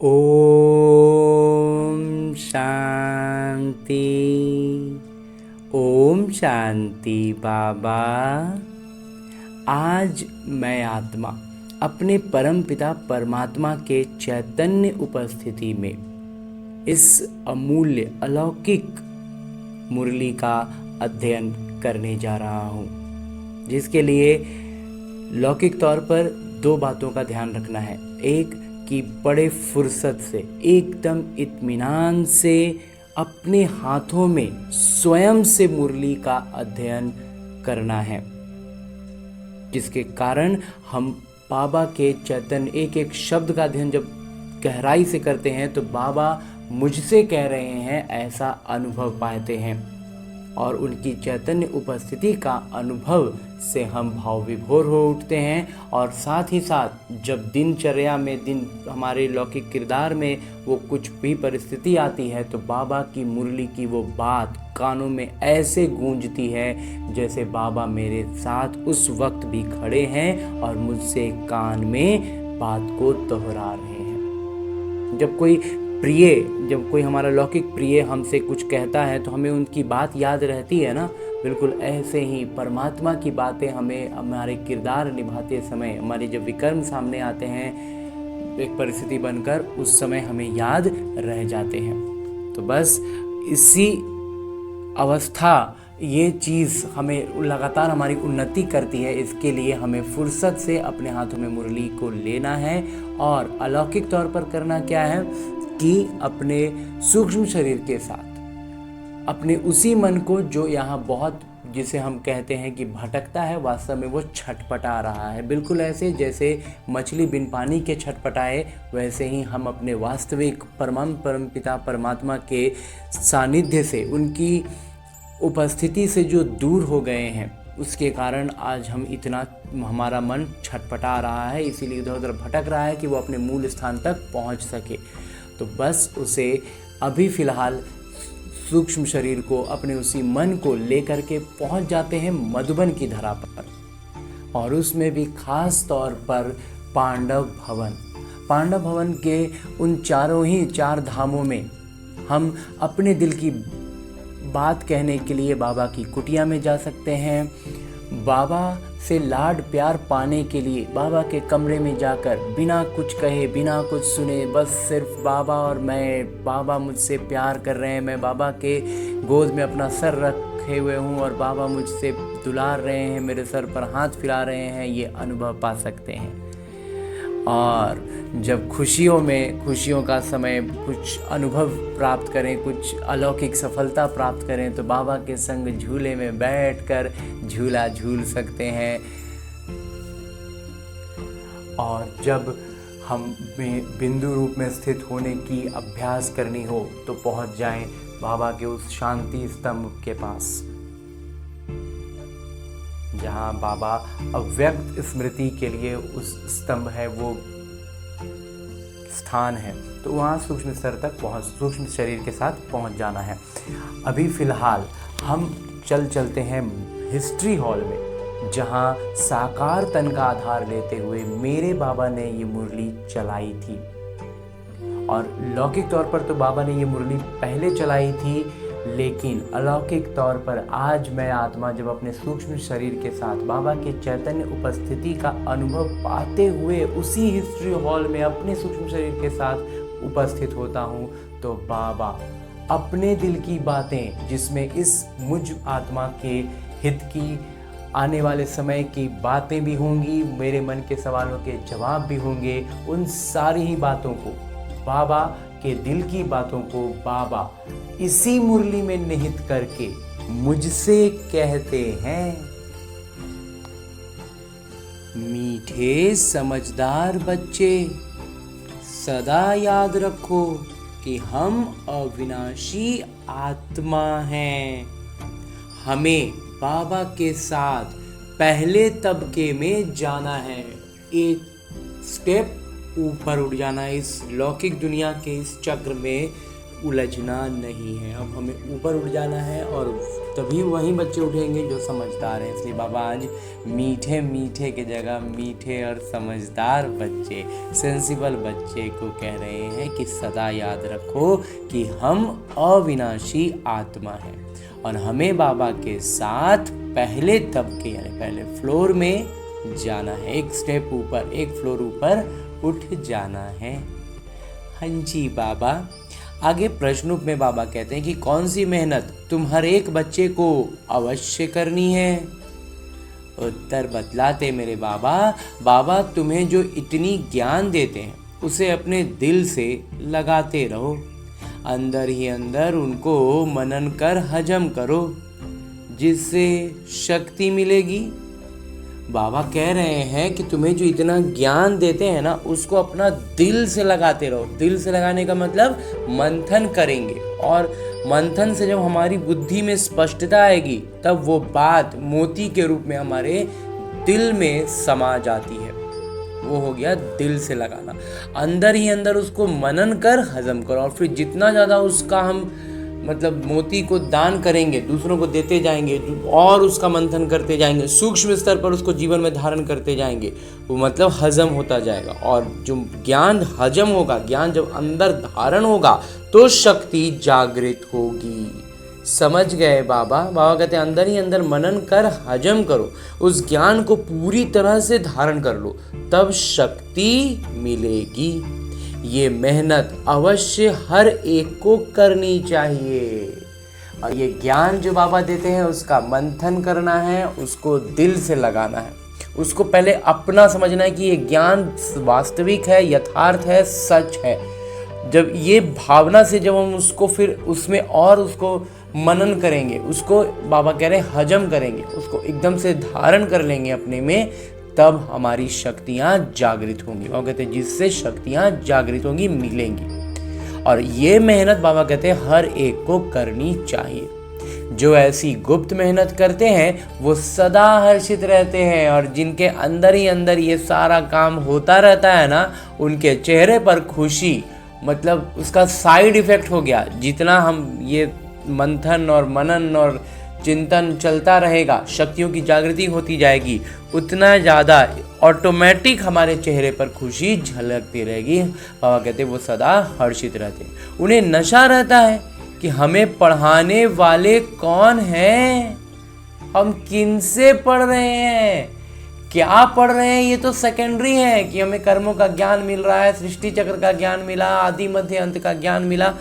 ओम शांति। ओम शांति बाबा। आज मैं आत्मा अपने परम पिता परमात्मा के चैतन्य उपस्थिति में इस अमूल्य अलौकिक मुरली का अध्ययन करने जा रहा हूँ, जिसके लिए लौकिक तौर पर दो बातों का ध्यान रखना है। एक कि बड़े फुर्सत से, एकदम इत्मीनान से अपने हाथों में स्वयं से मुरली का अध्ययन करना है, जिसके कारण हम बाबा के चैतन्य एक एक शब्द का अध्ययन जब गहराई से करते हैं तो बाबा मुझसे कह रहे हैं ऐसा अनुभव पाते हैं, और उनकी चैतन्य उपस्थिति का अनुभव से हम भाव विभोर हो उठते हैं। और साथ ही साथ जब दिनचर्या में हमारे लौकिक किरदार में वो कुछ भी परिस्थिति आती है तो बाबा की मुरली की वो बात कानों में ऐसे गूंजती है जैसे बाबा मेरे साथ उस वक्त भी खड़े हैं और मुझसे कान में बात को दोहरा रहे हैं। जब कोई हमारा लौकिक प्रिय हमसे कुछ कहता है तो हमें उनकी बात याद रहती है ना। बिल्कुल ऐसे ही परमात्मा की बातें हमें हमारे किरदार निभाते समय, हमारे जब विकर्म सामने आते हैं एक परिस्थिति बनकर, उस समय हमें याद रह जाते हैं। तो बस इसी अवस्था, ये चीज़ हमें लगातार हमारी उन्नति करती है। इसके लिए हमें फुर्सत से अपने हाथों में मुरली को लेना है और अलौकिक तौर पर करना क्या है कि अपने सूक्ष्म शरीर के साथ अपने उसी मन को जो यहाँ बहुत, जिसे हम कहते हैं कि भटकता है, वास्तव में वो छटपटा रहा है। बिल्कुल ऐसे जैसे मछली बिन पानी के छटपटाए, वैसे ही हम अपने वास्तविक परम पिता परमात्मा के सानिध्य से, उनकी उपस्थिति से जो दूर हो गए हैं, उसके कारण आज हमारा मन छटपटा रहा है, इसीलिए इधर उधर भटक रहा है कि वो अपने मूल स्थान तक पहुंच सके। तो बस उसे अभी फ़िलहाल सूक्ष्म शरीर को, अपने उसी मन को लेकर के पहुंच जाते हैं मधुबन की धरा पर, और उसमें भी खास तौर पर पांडव भवन के उन चार धामों में हम अपने दिल की बात कहने के लिए बाबा की कुटिया में जा सकते हैं। बाबा से लाड प्यार पाने के लिए बाबा के कमरे में जाकर बिना कुछ कहे, बिना कुछ सुने, बस सिर्फ बाबा और मैं, बाबा मुझसे प्यार कर रहे हैं, मैं बाबा के गोद में अपना सर रखे हुए हूँ और बाबा मुझसे दुलार रहे हैं, मेरे सर पर हाथ फिरा रहे हैं, ये अनुभव पा सकते हैं। और जब खुशियों का समय कुछ अनुभव प्राप्त करें, कुछ अलौकिक सफलता प्राप्त करें, तो बाबा के संग झूले में बैठकर झूला झूल सकते हैं। और जब हम बिंदु रूप में स्थित होने की अभ्यास करनी हो तो पहुंच जाएं बाबा के उस शांति स्तंभ के पास, जहाँ बाबा अव्यक्त स्मृति के लिए उस स्तंभ है, वो स्थान है। तो वहाँ सूक्ष्म शरीर के साथ पहुँच जाना है। अभी फ़िलहाल हम चलते हैं हिस्ट्री हॉल में, जहाँ साकार तन का आधार लेते हुए मेरे बाबा ने ये मुरली चलाई थी। और लौकिक तौर पर तो बाबा ने ये मुरली पहले चलाई थी, लेकिन अलौकिक तौर पर आज मैं आत्मा जब अपने सूक्ष्म शरीर के साथ बाबा के चैतन्य उपस्थिति का अनुभव पाते हुए उसी हिस्ट्री हॉल में अपने सूक्ष्म शरीर के साथ उपस्थित होता हूँ, तो बाबा अपने दिल की बातें, जिसमें इस मुझ आत्मा के हित की, आने वाले समय की बातें भी होंगी, मेरे मन के सवालों के जवाब भी होंगे, उन सारी ही बातों को, बाबा के दिल की बातों को बाबा इसी मुरली में निहित करके मुझसे कहते हैं, मीठे समझदार बच्चे, सदा याद रखो कि हम अविनाशी आत्मा हैं। हमें बाबा के साथ पहले तबके में जाना है, एक स्टेप ऊपर उठ जाना है, इस लौकिक दुनिया के इस चक्र में उलझना नहीं है। अब हमें ऊपर उठ जाना है और तभी वही बच्चे उठेंगे जो समझदार हैं। इसलिए बाबा आज मीठे मीठे के जगह मीठे और समझदार बच्चे, सेंसिबल बच्चे को कह रहे हैं कि सदा याद रखो कि हम अविनाशी आत्मा हैं और हमें बाबा के साथ पहले तबके यानी पहले फ्लोर में जाना है, एक स्टेप ऊपर, एक फ्लोर ऊपर उठ जाना है। हाँ जी बाबा। आगे प्रश्नों में बाबा कहते हैं कि कौन सी मेहनत तुम हर एक बच्चे को अवश्य करनी है। उत्तर बतलाते मेरे बाबा, बाबा तुम्हें जो इतनी ज्ञान देते हैं उसे अपने दिल से लगाते रहो, अंदर ही अंदर उनको मनन कर हजम करो, जिससे शक्ति मिलेगी। बाबा कह रहे हैं कि तुम्हें जो इतना ज्ञान देते हैं ना, उसको अपना दिल से लगाते रहो। दिल से लगाने का मतलब मंथन करेंगे, और मंथन से जब हमारी बुद्धि में स्पष्टता आएगी तब वो बात मोती के रूप में हमारे दिल में समा जाती है। वो हो गया दिल से लगाना। अंदर ही अंदर उसको मनन कर हजम करो, और फिर जितना ज़्यादा उसका हम मतलब मोती को दान करेंगे, दूसरों को देते जाएंगे और उसका मंथन करते जाएंगे, सूक्ष्म स्तर पर उसको जीवन में धारण करते जाएंगे, वो मतलब हजम होता जाएगा। और जो ज्ञान हजम होगा, ज्ञान जब अंदर धारण होगा तो शक्ति जागृत होगी। समझ गए बाबा? बाबा कहते हैं अंदर ही अंदर मनन कर हजम करो, उस ज्ञान को पूरी तरह से धारण कर लो, तब शक्ति मिलेगी। ये मेहनत अवश्य हर एक को करनी चाहिए। और ये ज्ञान जो बाबा देते हैं उसका मंथन करना है, उसको दिल से लगाना है, उसको पहले अपना समझना है कि ये ज्ञान वास्तविक है, यथार्थ है, सच है। जब ये भावना से जब हम उसको फिर उसमें और उसको मनन करेंगे, उसको बाबा कह रहे हैं हजम करेंगे, उसको एकदम से धारण कर लेंगे अपने में, तब हमारी शक्तियाँ जागृत होंगी। और कहते हैं जिससे शक्तियाँ जागृत होंगी, मिलेंगी। और ये मेहनत बाबा कहते हैं हर एक को करनी चाहिए। जो ऐसी गुप्त मेहनत करते हैं वो सदा हर्षित रहते हैं, और जिनके अंदर ही अंदर ये सारा काम होता रहता है ना, उनके चेहरे पर खुशी, मतलब उसका साइड इफेक्ट हो गया। जितना हम ये मंथन और मनन और चिंतन चलता रहेगा, शक्तियों की जागृति होती जाएगी, उतना ज़्यादा ऑटोमेटिक हमारे चेहरे पर खुशी झलकती रहेगी। बाबा कहते वो सदा हर्षित रहते, उन्हें नशा रहता है कि हमें पढ़ाने वाले कौन हैं, हम किन से पढ़ रहे हैं, क्या पढ़ रहे हैं, ये तो सेकेंडरी है। कि हमें कर्मों का ज्ञान मिल रहा है, सृष्टि चक्र का ज्ञान मिला, आदि मध्य अंत का ज्ञान मिला।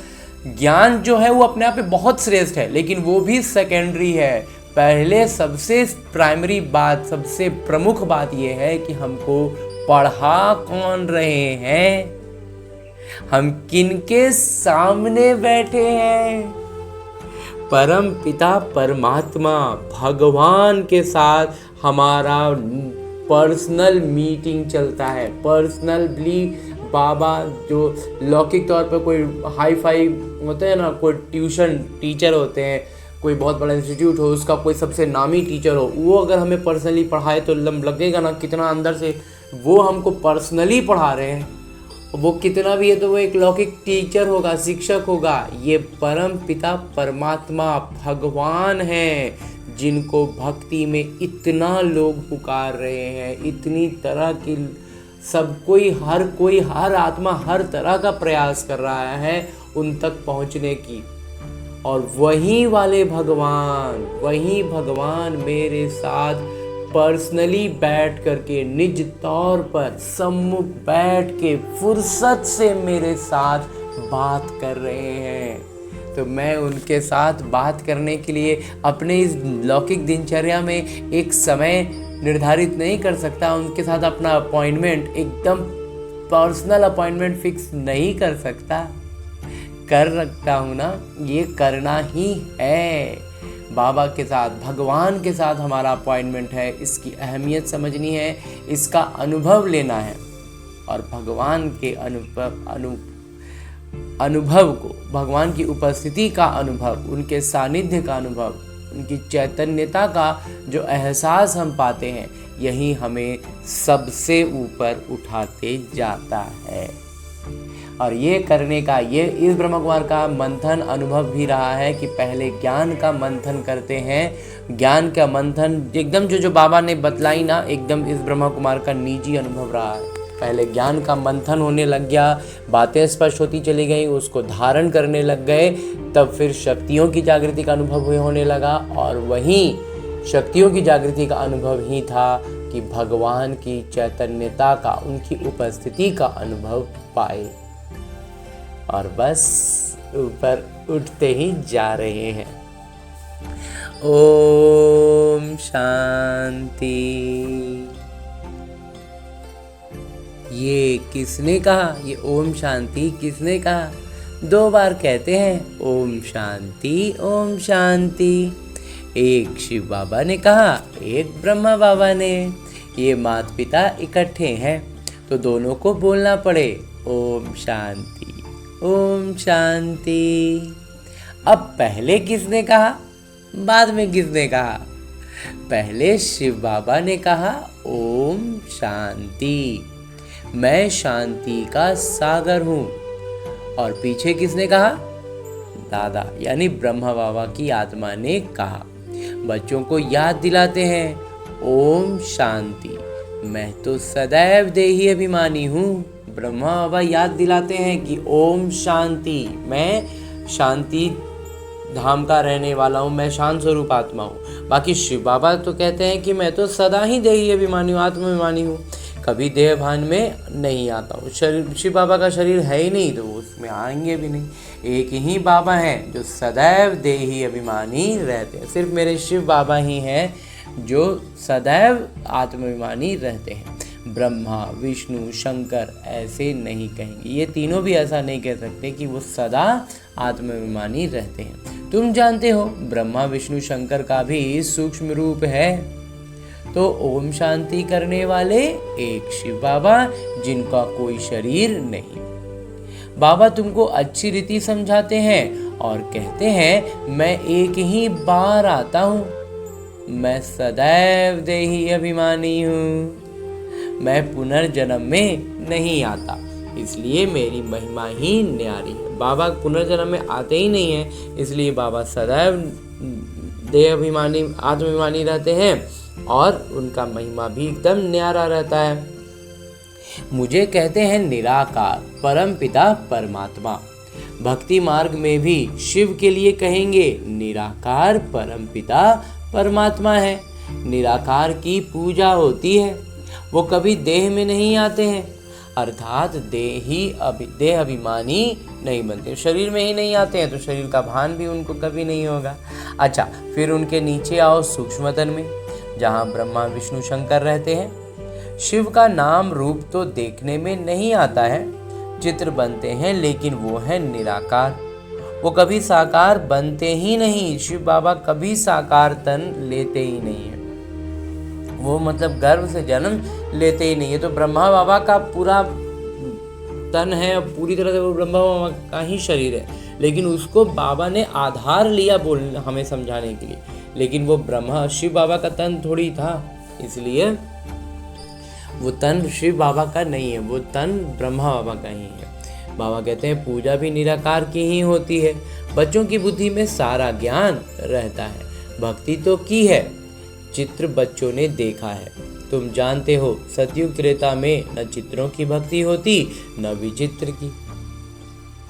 ज्ञान जो है वो अपने आप में बहुत श्रेष्ठ है, लेकिन वो भी सेकेंडरी है। पहले सबसे प्राइमरी बात, सबसे प्रमुख बात ये है कि हमको पढ़ा कौन रहे हैं, हम किनके सामने बैठे हैं। परम पिता परमात्मा भगवान के साथ हमारा पर्सनल मीटिंग चलता है। पर्सनली बाबा जो लौकिक तौर पर कोई हाई फाई होते हैं ना, कोई ट्यूशन टीचर होते हैं, कोई बहुत बड़ा इंस्टीट्यूट हो, उसका कोई सबसे नामी टीचर हो, वो अगर हमें पर्सनली पढ़ाए तो लगेगा ना कितना अंदर से वो हमको पर्सनली पढ़ा रहे हैं। वो कितना भी है तो वो एक लौकिक टीचर होगा, शिक्षक होगा। ये परम पिता परमात्मा भगवान हैं, जिनको भक्ति में इतना लोग पुकार रहे हैं, इतनी तरह की सब कोई, हर आत्मा हर तरह का प्रयास कर रहा है उन तक पहुंचने की। और वही भगवान मेरे साथ पर्सनली बैठ करके, निज तौर पर सम्मुख बैठ के फुर्सत से मेरे साथ बात कर रहे हैं। तो मैं उनके साथ बात करने के लिए अपने इस लौकिक दिनचर्या में एक समय निर्धारित नहीं कर सकता, उनके साथ अपना अपॉइंटमेंट एकदम पर्सनल अपॉइंटमेंट फिक्स नहीं कर सकता। कर रखता हूँ ना, ये करना ही है। बाबा के साथ, भगवान के साथ हमारा अपॉइंटमेंट है, इसकी अहमियत समझनी है, इसका अनुभव लेना है। और भगवान के अनुभव को, भगवान की उपस्थिति का अनुभव, उनके सानिध्य का अनुभव, उनकी चैतन्यता का जो एहसास हम पाते हैं, यही हमें सबसे ऊपर उठाते जाता है। और ये करने का, ये इस ब्रह्म कुमार का मंथन अनुभव भी रहा है कि पहले ज्ञान का मंथन करते हैं। ज्ञान का मंथन एकदम जो बाबा ने बतलाई ना, एकदम इस ब्रह्म कुमार का निजी अनुभव रहा है। पहले ज्ञान का मंथन होने लग गया, बातें स्पष्ट होती चली गई, उसको धारण करने लग गए, तब फिर शक्तियों की जागृति का अनुभव होने लगा। और वहीं शक्तियों की जागृति का अनुभव ही था कि भगवान की चैतन्यता का, उनकी उपस्थिति का अनुभव पाए। और बस ऊपर उठते ही जा रहे हैं। ओम शांति। ये किसने कहा? ये ओम शांति किसने कहा? 2 बार कहते हैं ओम शांति, ओम शांति। एक शिव बाबा ने कहा, एक ब्रह्मा बाबा ने। ये माता पिता इकट्ठे हैं तो दोनों को बोलना पड़े ओम शांति, ओम शांति। अब पहले किसने कहा, बाद में किसने कहा? पहले शिव बाबा ने कहा ओम शांति, मैं शांति का सागर हूँ। और पीछे किसने कहा? दादा यानी ब्रह्मा बाबा की आत्मा ने कहा। बच्चों को याद दिलाते हैं ओम शांति, मैं तो सदैव देही अभिमानी हूँ। ब्रह्मा बाबा याद दिलाते हैं कि ओम शांति, मैं शांति धाम का रहने वाला हूँ, मैं शांत स्वरूप आत्मा हूँ। बाकी शिव बाबा तो कहते हैं कि मैं तो सदा ही देही अभिमानी हूँ, आत्माभिमानी हूँ, कभी देह भान में नहीं आता हूँ। शरीर, शिव बाबा का शरीर है ही नहीं तो उसमें आएंगे भी नहीं। एक ही बाबा हैं जो सदैव देही अभिमानी रहते हैं। सिर्फ मेरे शिव बाबा ही हैं जो सदैव आत्माभिमानी रहते हैं। ब्रह्मा, विष्णु, शंकर ऐसे नहीं कहेंगे। ये तीनों भी ऐसा नहीं कह सकते कि वो सदा आत्माभिमानी रहते हैं। तुम जानते हो ब्रह्मा, विष्णु, शंकर का भी सूक्ष्म रूप है। तो ओम शांति करने वाले एक शिव बाबा, जिनका कोई शरीर नहीं। बाबा तुमको अच्छी रीति समझाते हैं और कहते हैं मैं एक ही बार आता हूँ, मैं सदैव देही अभिमानी हूँ, मैं पुनर्जन्म में नहीं आता, इसलिए मेरी महिमा ही न्यारी है। बाबा पुनर्जन्म में आते ही नहीं हैं, इसलिए बाबा सदैव देह अभिमानी, आत्माभिमानी रहते हैं और उनका महिमा भी एकदम न्यारा रहता है। मुझे कहते हैं निराकार, परम पिता परमात्मा। भक्ति मार्ग में भी शिव के लिए कहेंगे निराकार परम पिता परमात्मा है। निराकार की पूजा होती है, वो कभी देह में नहीं आते हैं, अर्थात देह अभिमानी नहीं बनते, शरीर में ही नहीं आते हैं तो शरीर का भान भी उनको कभी नहीं होगा। अच्छा, फिर उनके नीचे आओ सूक्ष्मतन में, जहाँ ब्रह्मा, विष्णु, शंकर रहते हैं। शिव का नाम रूप तो देखने में नहीं आता है, चित्र बनते हैं, लेकिन वो है निराकार, वो कभी साकार बनते ही नहीं। शिव बाबा कभी साकार तन लेते ही नहीं है, वो मतलब गर्भ से जन्म लेते ही नहीं है। तो ब्रह्मा बाबा का पूरा तन है, पूरी तरह से वो ब्रह्मा बाबा का ही शरीर है, लेकिन उसको बाबा ने आधार लिया बोलने हमें समझाने के लिए, लेकिन वो ब्रह्मा शिव बाबा का तन थोड़ी था, इसलिए वो तन शिव बाबा का नहीं है, वो तन ब्रह्मा बाबा का ही है। बाबा कहते हैं पूजा भी निराकार की ही होती है। बच्चों की बुद्धि में सारा ज्ञान रहता है, भक्ति तो की है, चित्र बच्चों ने देखा है। तुम जानते हो सतयुग त्रेता में न चित्रों की भक्ति होती न विचित्र की।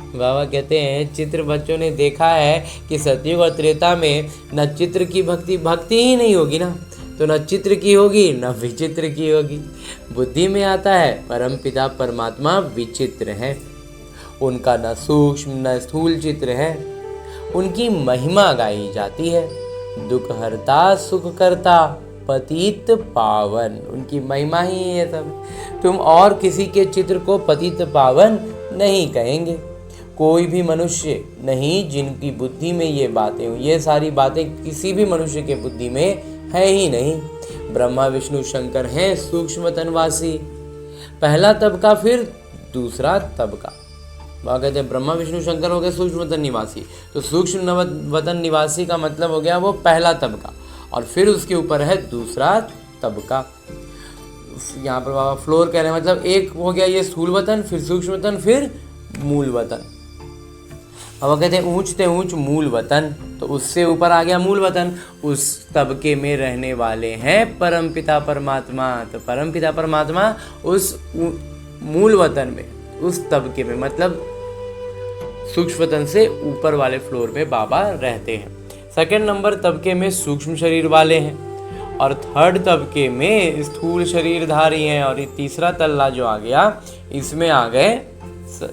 बाबा कहते हैं चित्र बच्चों ने देखा है कि सतयुग और त्रेता में न चित्र की भक्ति ही नहीं होगी ना, तो न चित्र की होगी न विचित्र की होगी। बुद्धि में आता है परम पिता परमात्मा विचित्र है, उनका न सूक्ष्म न स्थूल चित्र है, उनकी महिमा गाई जाती है। दुख हरता सुख करता पतित पावन, उनकी महिमा ही है सब। तुम और किसी के चित्र को पतित पावन नहीं कहेंगे। कोई भी मनुष्य नहीं जिनकी बुद्धि में ये बातें हो, ये सारी बातें किसी भी मनुष्य के बुद्धि में है ही नहीं। ब्रह्मा विष्णु शंकर हैं सूक्ष्म तनवासी, पहला तबका फिर दूसरा तबका। वहाँ कहते हैं ब्रह्मा विष्णु शंकर हो गए सूक्ष्म वतन निवासी, तो सूक्ष्म वतन निवासी का मतलब हो गया वो पहला तबका, और फिर उसके ऊपर है दूसरा तबका। यहाँ पर बाबा फ्लोर कह रहे हैं, मतलब एक हो गया ये स्थूल वतन, फिर सूक्ष्म वतन, फिर मूल वतन। अब वो कहते हैं ऊंच ते ऊंच मूल वतन, तो उससे ऊपर आ गया मूल वतन। उस तबके में रहने वाले हैं परमपिता परमात्मा। तो परमपिता परमात्मा उस मूल वतन में, उस तबके में, मतलब सूक्ष्म वतन से ऊपर वाले फ्लोर पे बाबा रहते हैं। सेकंड नंबर तबके में सूक्ष्म शरीर वाले हैं, और थर्ड तबके में स्थूल शरीरधारी हैं। और ये तीसरा तल्ला जो आ गया, इसमें आ गए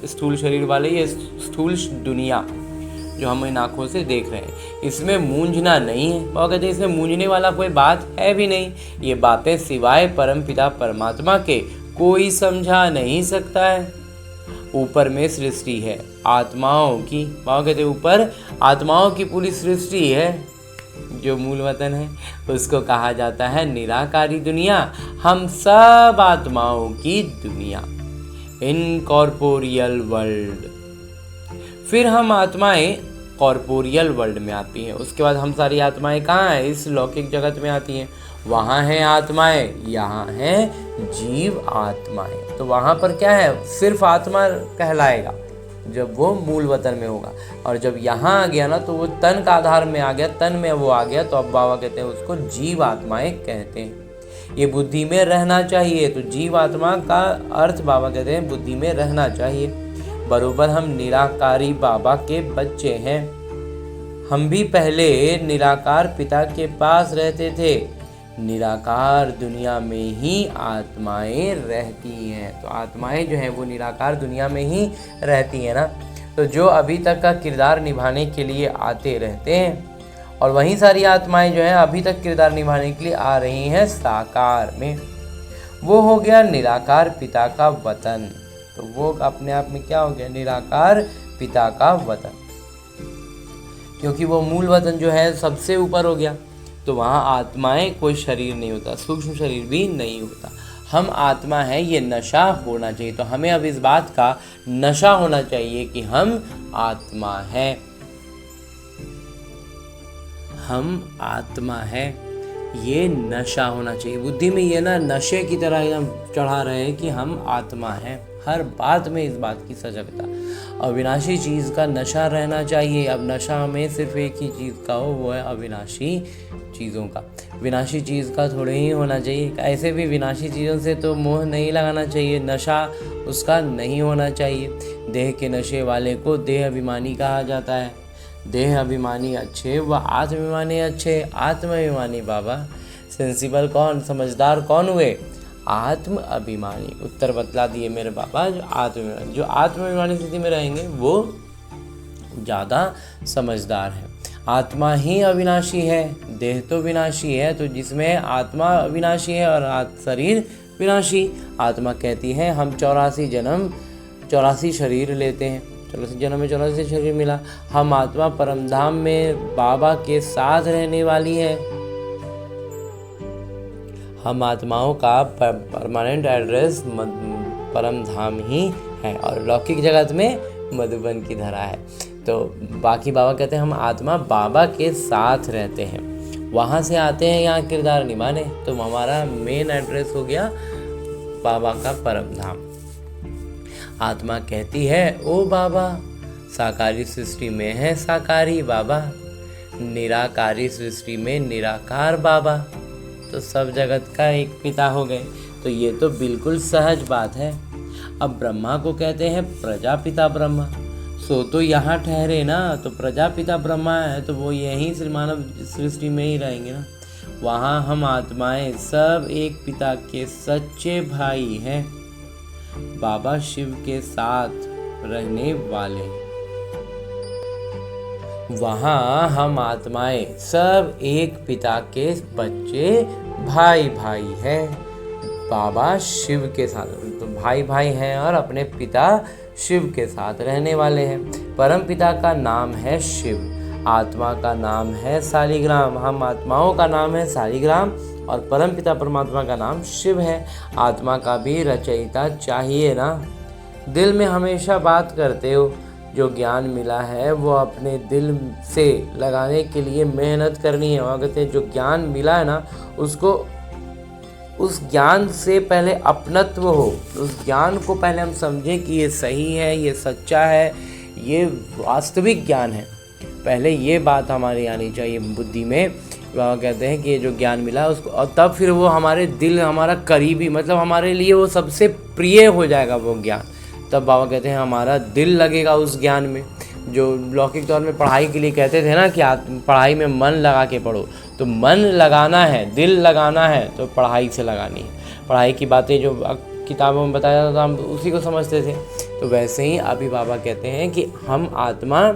स्थूल शरीर वाले, ये स्थूल दुनिया जो हम इन आँखों से देख रहे हैं। इसमें मूंझना नहीं है। वो कहते हैं इसमें मूंझने वाला कोई बात है भी नहीं। ये बातें सिवाय परमपिता परमात्मा के कोई समझा नहीं सकता है। ऊपर में सृष्टि है आत्माओं की, वो कहते हैं ऊपर आत्माओं की पूरी सृष्टि है। जो मूल वतन है उसको कहा जाता है निराकारी दुनिया, हम सब आत्माओं की दुनिया, इनकॉर्पोरियल वर्ल्ड। फिर हम आत्माएं कॉर्पोरियल वर्ल्ड में आती हैं। उसके बाद हम सारी आत्माएं कहाँ हैं? इस लौकिक जगत में आती हैं। वहाँ हैं आत्माएं, यहाँ हैं जीव आत्माएं। तो वहाँ पर क्या है? सिर्फ आत्मा कहलाएगा जब वो मूल वतन में होगा। और जब यहाँ आ गया ना, तो वो तन का आधार में आ गया, तन में वो आ गया, तो अब बाबा कहते हैं उसको जीव आत्माएं कहते हैं। ये बुद्धि में रहना चाहिए। तो जीव आत्मा का अर्थ बाबा कहते हैं बुद्धि में रहना चाहिए। बरोबर हम निराकारी बाबा के बच्चे हैं। हम भी पहले निराकार पिता के पास रहते थे। निराकार दुनिया में ही आत्माएं रहती हैं। तो आत्माएं जो हैं वो निराकार दुनिया में ही रहती हैं ना। तो जो अभी तक का किरदार निभाने के लिए आते रहते हैं, और वहीं सारी आत्माएं जो हैं अभी तक किरदार निभाने के लिए आ रही हैं साकार में। वो हो गया निराकार पिता का वतन। तो वो अपने आप में क्या हो गया? निराकार पिता का वतन, क्योंकि वो मूल वतन जो है सबसे ऊपर हो गया। तो वहाँ आत्माएं कोई शरीर नहीं होता, सूक्ष्म शरीर भी नहीं होता। हम आत्मा हैं, ये नशा होना चाहिए। तो हमें अब इस बात का नशा होना चाहिए कि हम आत्मा हैं, हम आत्मा हैं। ये नशा होना चाहिए बुद्धि में। ये ना नशे की तरह एकदम चढ़ा रहे हैं कि हम आत्मा हैं। हर बात में इस बात की सजगता। अविनाशी चीज़ का नशा रहना चाहिए। अब नशा हमें सिर्फ एक ही चीज़ का हो, वो है अविनाशी चीज़ों का। विनाशी चीज़ का थोड़े ही होना चाहिए। ऐसे भी विनाशी चीज़ों से तो मोह नहीं लगाना चाहिए, नशा उसका नहीं होना चाहिए। देह के नशे वाले को देह अभिमानी कहा जाता है। देह अभिमानी अच्छे व आत्माभिमानी अच्छे। आत्माभिमानी बाबा सेंसिबल कौन, समझदार कौन हुए? आत्म अभिमानी। उत्तर बतला दिए मेरे बाबा। जो आत्माभिमानी स्थिति में रहेंगे वो ज़्यादा समझदार है। आत्मा ही अविनाशी है, देह तो विनाशी है। तो जिसमें आत्मा अविनाशी है और शरीर विनाशी। आत्मा कहती है हम 84 जन्म 84 शरीर लेते हैं, 84 जन्म में 84 शरीर मिला। हम आत्मा परमधाम में बाबा के साथ रहने वाली है। हम आत्माओं का परमानेंट एड्रेस परमधाम ही है, और लौकिक जगत में मधुबन की धरा है। तो बाकी बाबा कहते हैं हम आत्मा बाबा के साथ रहते हैं, वहाँ से आते हैं यहाँ किरदार निभाने। तो हमारा मेन एड्रेस हो गया बाबा का परमधाम। आत्मा कहती है ओ बाबा, साकारी सृष्टि में है साकारी बाबा, निराकारी सृष्टि में निराकार बाबा। तो सब जगत का एक पिता हो गए। तो ये तो बिल्कुल सहज बात है। अब ब्रह्मा को कहते हैं प्रजापिता ब्रह्मा। सो तो यहाँ ठहरे ना, तो प्रजापिता ब्रह्मा है तो वो यहीं मानव सृष्टि में ही रहेंगे ना। वहाँ हम आत्माएं सब एक पिता के सच्चे भाई हैं, बाबा शिव के साथ रहने वाले। वहाँ हम आत्माएं सब एक पिता के बच्चे भाई भाई हैं, बाबा शिव के साथ। तो भाई भाई हैं और अपने पिता शिव के साथ रहने वाले हैं। परम पिता का नाम है शिव, आत्मा का नाम है शालिग्राम। हम आत्माओं का नाम है शालिग्राम और परम पिता परमात्मा का नाम शिव है। आत्मा का भी रचयिता चाहिए ना। दिल में हमेशा बात करते हो, जो ज्ञान मिला है वो अपने दिल से लगाने के लिए मेहनत करनी है। और कहते हैं जो ज्ञान मिला है ना, उसको उस ज्ञान से पहले अपनत्व हो, उस ज्ञान को पहले हम समझें कि ये सही है, ये सच्चा है, ये वास्तविक ज्ञान है। पहले ये बात हमारी आनी चाहिए बुद्धि में। बाबा कहते हैं कि ये जो ज्ञान मिला उसको, और तब फिर वो हमारे दिल, हमारा करीबी, मतलब हमारे लिए वो सबसे प्रिय हो जाएगा वो ज्ञान। तब बाबा कहते हैं हमारा दिल लगेगा उस ज्ञान में। जो लौकिक तौर में पढ़ाई के लिए कहते थे ना कि पढ़ाई में मन लगा के पढ़ो, तो मन लगाना है, दिल लगाना है तो पढ़ाई से लगानी है। पढ़ाई की बातें जो किताबों में बताया जाता था हम उसी को समझते थे। तो वैसे ही अभी बाबा कहते हैं कि हम आत्मा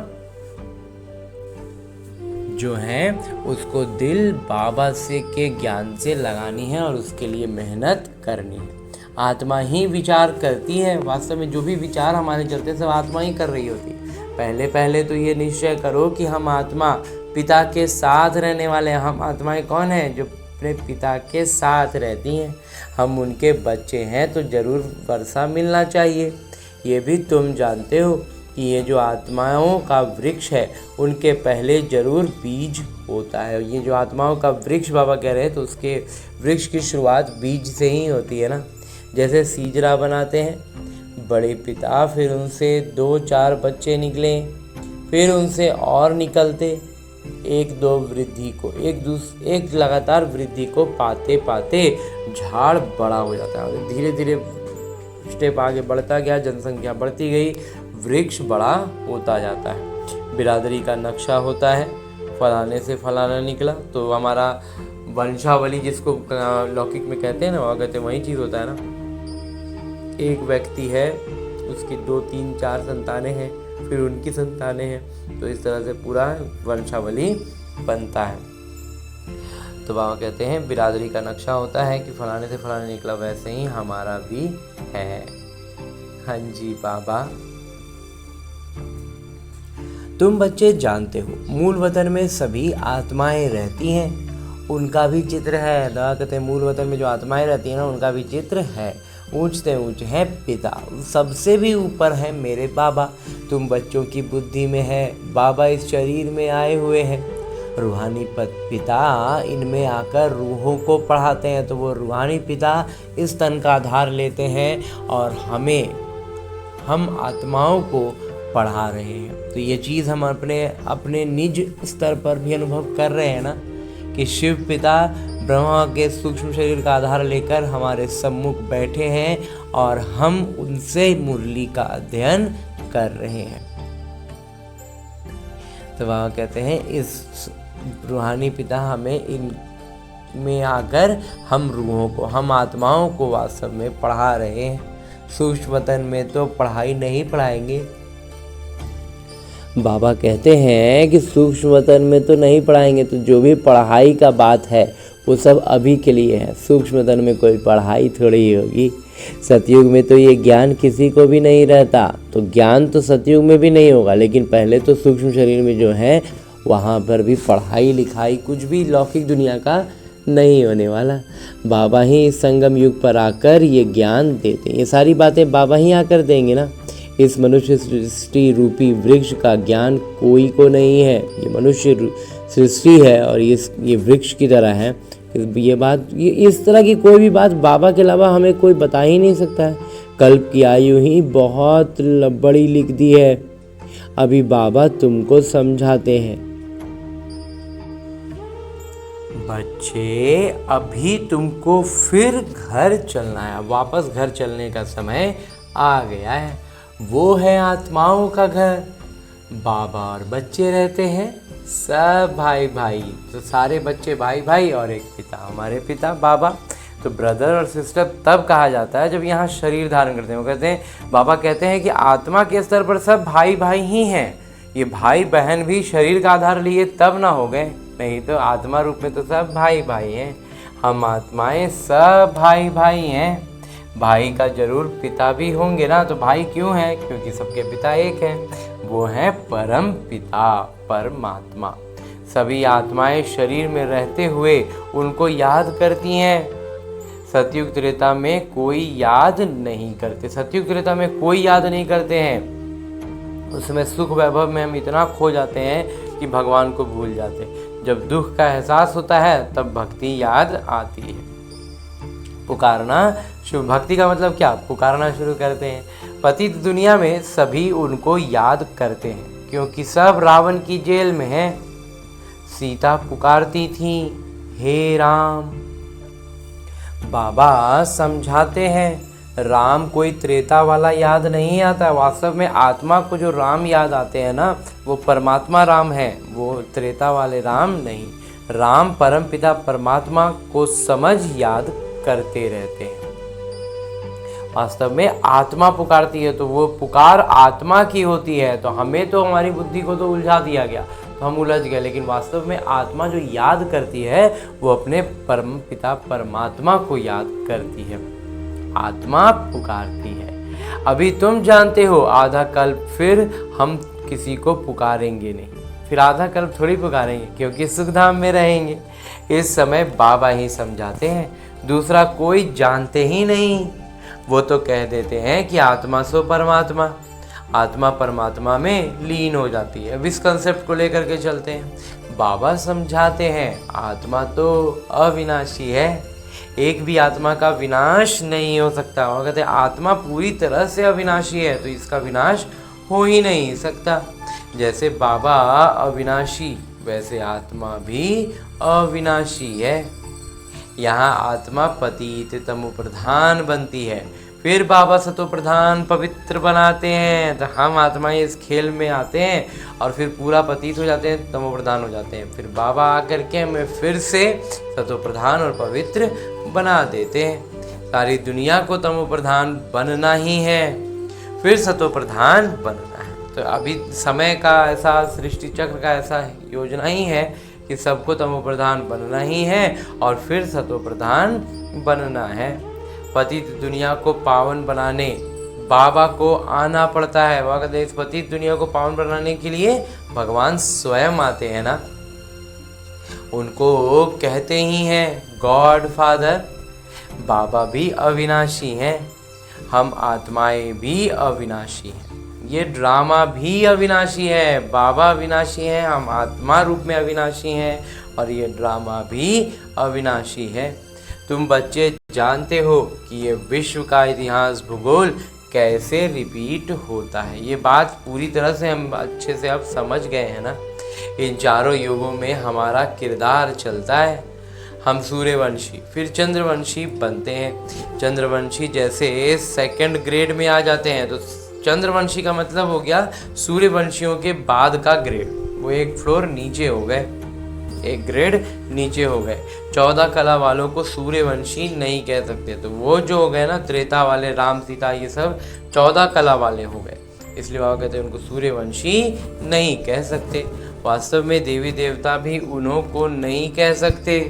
जो है उसको दिल बाबा से के ज्ञान से लगानी है और उसके लिए मेहनत करनी है। आत्मा ही विचार करती है। वास्तव में जो भी विचार हमारे चलते सब आत्मा ही कर रही होती है। पहले तो ये निश्चय करो कि हम आत्मा पिता के साथ रहने वाले हैं। हम आत्माएं कौन हैं? जो अपने पिता के साथ रहती हैं। हम उनके बच्चे हैं तो ज़रूर वर्षा मिलना चाहिए। ये भी तुम जानते हो कि ये जो आत्माओं का वृक्ष है उनके पहले ज़रूर बीज होता है। ये जो आत्माओं का वृक्ष बाबा कह रहे हैं तो उसके वृक्ष की शुरुआत बीज से ही होती है ना। जैसे सीजरा बनाते हैं, बड़े पिता, फिर उनसे 2-4 बच्चे निकले, फिर उनसे और निकलते, 1-2 वृद्धि को एक लगातार वृद्धि को पाते पाते झाड़ बड़ा हो जाता है। धीरे धीरे स्टेप आगे बढ़ता गया, जनसंख्या बढ़ती गई, वृक्ष बड़ा होता जाता है। बिरादरी का नक्शा होता है, फलाने से फलाना निकला तो हमारा वंशावली जिसको लौकिक में कहते हैं ना, वहाँ कहते हैं वही चीज़ होता है ना। एक व्यक्ति है, उसकी 2-3-4 संतानें हैं, फिर उनकी संतानें हैं, तो इस तरह से पूरा वंशावली बनता है। तो बाबा कहते हैं बिरादरी का नक्शा होता है कि फलाने से फलाने निकला, वैसे ही हमारा भी है। हाँ जी बाबा। तुम बच्चे जानते हो मूल वतन में सभी आत्माएं रहती हैं, उनका भी चित्र है। बाबा कहते हैं मूल वतन में जो आत्माएं रहती हैं ना, उनका भी चित्र है। ऊंचते ऊंच है पिता, सबसे भी ऊपर है मेरे बाबा। तुम बच्चों की बुद्धि में है, बाबा इस शरीर में आए हुए हैं। रूहानी पिता इनमें आकर रूहों को पढ़ाते हैं, तो वो रूहानी पिता इस तन का आधार लेते हैं और हम आत्माओं को पढ़ा रहे हैं। तो ये चीज़ हम अपने निज स्तर पर भी अनुभव कर रहे हैं ना, कि शिव पिता ब्रह्मा के सूक्ष्म शरीर का आधार लेकर हमारे सम्मुख बैठे हैं और हम उनसे मुरली का अध्ययन कर रहे हैं। तो बाबा कहते हैं इस रूहानी पिता हमें इनमें आकर हम रूहों को, हम आत्माओं को वास्तव में पढ़ा रहे हैं। सूक्ष्म वतन में तो पढ़ाई नहीं पढ़ाएंगे। बाबा कहते हैं कि सूक्ष्म वतन में तो नहीं पढ़ाएंगे, तो जो भी पढ़ाई का बात है वो सब अभी के लिए है। सूक्ष्म वतन में कोई पढ़ाई थोड़ी ही होगी। सतयुग में तो ये ज्ञान किसी को भी नहीं रहता, तो ज्ञान तो सतयुग में भी नहीं होगा, लेकिन पहले तो सूक्ष्म शरीर में जो है वहाँ पर भी पढ़ाई लिखाई कुछ भी लौकिक दुनिया का नहीं होने वाला। बाबा ही इस संगम युग पर आकर ये ज्ञान देते हैं। ये सारी बातें बाबा ही आकर देंगे ना। इस मनुष्य सृष्टि रूपी वृक्ष का ज्ञान कोई को नहीं है। ये मनुष्य सृष्टि है और ये वृक्ष की तरह है। ये इस तरह की कोई भी बात बाबा के अलावा हमें कोई बता ही नहीं सकता है। कल्प की आयु ही बहुत बड़ी लिख दी है। अभी बाबा तुमको समझाते हैं। बच्चे, अभी तुमको फिर घर चलना है। वापस घर चलने का समय आ गया है। वो है आत्माओं का घर। बाबा और बच्चे रहते हैं, सब भाई भाई। तो सारे बच्चे भाई भाई और एक पिता, हमारे पिता बाबा। तो ब्रदर और सिस्टर तब कहा जाता है जब यहाँ शरीर धारण करते हैं। वो कहते हैं, बाबा कहते हैं कि आत्मा के स्तर पर सब भाई भाई ही हैं। ये भाई बहन भी शरीर का आधार लिए तब ना हो गए, नहीं तो आत्मा रूप में तो सब भाई भाई हैं। हम आत्माएं सब भाई भाई हैं। भाई का जरूर पिता भी होंगे ना। तो भाई क्यों हैं? क्योंकि सबके पिता एक हैं, वो हैं परम पिता परमात्मा। सभी आत्माएं शरीर में रहते हुए उनको याद करती हैं। सतयुग त्रेता में कोई याद नहीं करते। सतयुग त्रेता में कोई याद नहीं करते हैं। उसमें सुख वैभव में हम इतना खो जाते हैं कि भगवान को भूल जाते हैं। जब दुख का एहसास होता है तब भक्ति याद आती है। पुकारना शुभ। भक्ति का मतलब क्या? पुकारना शुरू करते हैं। पतित दुनिया में सभी उनको याद करते हैं, क्योंकि सब रावण की जेल में हैं। सीता पुकारती थी, हे राम। बाबा समझाते हैं, राम कोई त्रेता वाला याद नहीं आता। वास्तव में आत्मा को जो राम याद आते हैं ना, वो परमात्मा राम है, वो त्रेता वाले राम नहीं। राम परम पिता परमात्मा को समझ याद करते रहते हैं। वास्तव में आत्मा पुकारती है, तो वो पुकार आत्मा की होती है। तो हमें तो हमारी बुद्धि को तो उलझा दिया गया, तो हम उलझ गए, लेकिन वास्तव में आत्मा जो याद करती है वो अपने परम पिता परमात्मा को याद करती है। आत्मा पुकारती है। अभी तुम जानते हो, आधा कल्प फिर हम किसी को पुकारेंगे नहीं, फिर आधा कल्प थोड़ी पुकारेंगे, क्योंकि सुखधाम में रहेंगे। इस समय बाबा ही समझाते हैं, दूसरा कोई जानते ही नहीं। वो तो कह देते हैं कि आत्मा सो परमात्मा, आत्मा परमात्मा में लीन हो जाती है। अब इस कंसेप्ट को लेकर के चलते हैं। बाबा समझाते हैं, आत्मा तो अविनाशी है, एक भी आत्मा का विनाश नहीं हो सकता। और कहते हैं आत्मा पूरी तरह से अविनाशी है, तो इसका विनाश हो ही नहीं सकता। जैसे बाबा अविनाशी, वैसे आत्मा भी अविनाशी है। यहाँ आत्मा पतित तमो प्रधान बनती है, फिर बाबा सतो प्रधान पवित्र बनाते हैं। तो हम आत्मा इस खेल में आते हैं और फिर पूरा पतित हो जाते हैं, तमो प्रधान हो जाते हैं। फिर बाबा आकर के हमें फिर से सतो प्रधान और पवित्र बना देते हैं। सारी दुनिया को तमो प्रधान बनना ही है, फिर सतो प्रधान बनना है। तो अभी समय का ऐसा, सृष्टि चक्र का ऐसा योजना ही है कि सबको तमो प्रधान बनना ही है और फिर सतो प्रधान बनना है। पतित दुनिया को पावन बनाने बाबा को आना पड़ता है। बाबा कहते हैं इस पतित दुनिया को पावन बनाने के लिए भगवान स्वयं आते हैं ना, उनको कहते ही हैं गॉड फादर। बाबा भी अविनाशी हैं, हम आत्माएं भी अविनाशी हैं। ये ड्रामा भी अविनाशी है, बाबा अविनाशी हैं, हम आत्मा रूप में अविनाशी हैं, और ये ड्रामा भी अविनाशी है। तुम बच्चे जानते हो कि ये विश्व का इतिहास भूगोल कैसे रिपीट होता है। ये बात पूरी तरह से हम अच्छे से अब समझ गए हैं ना। इन चारों युगों में हमारा किरदार चलता है। हम सूर्यवंशी फिर चंद्रवंशी बनते हैं। चंद्रवंशी जैसे सेकंड ग्रेड में आ जाते हैं, तो चंद्रवंशी का मतलब हो गया सूर्यवंशियों के बाद का ग्रेड, वो एक फ्लोर नीचे हो गए, एक ग्रेड नीचे हो गए। 14 कला वालों को सूर्यवंशी नहीं कह सकते, तो वो जो हो गए ना त्रेता वाले, राम सीता ये सब 14 कला वाले हो गए, इसलिए बाबा कहते हैं उनको सूर्यवंशी नहीं कह सकते। वास्तव में देवी देवता भी उन्हों को नहीं कह सकते।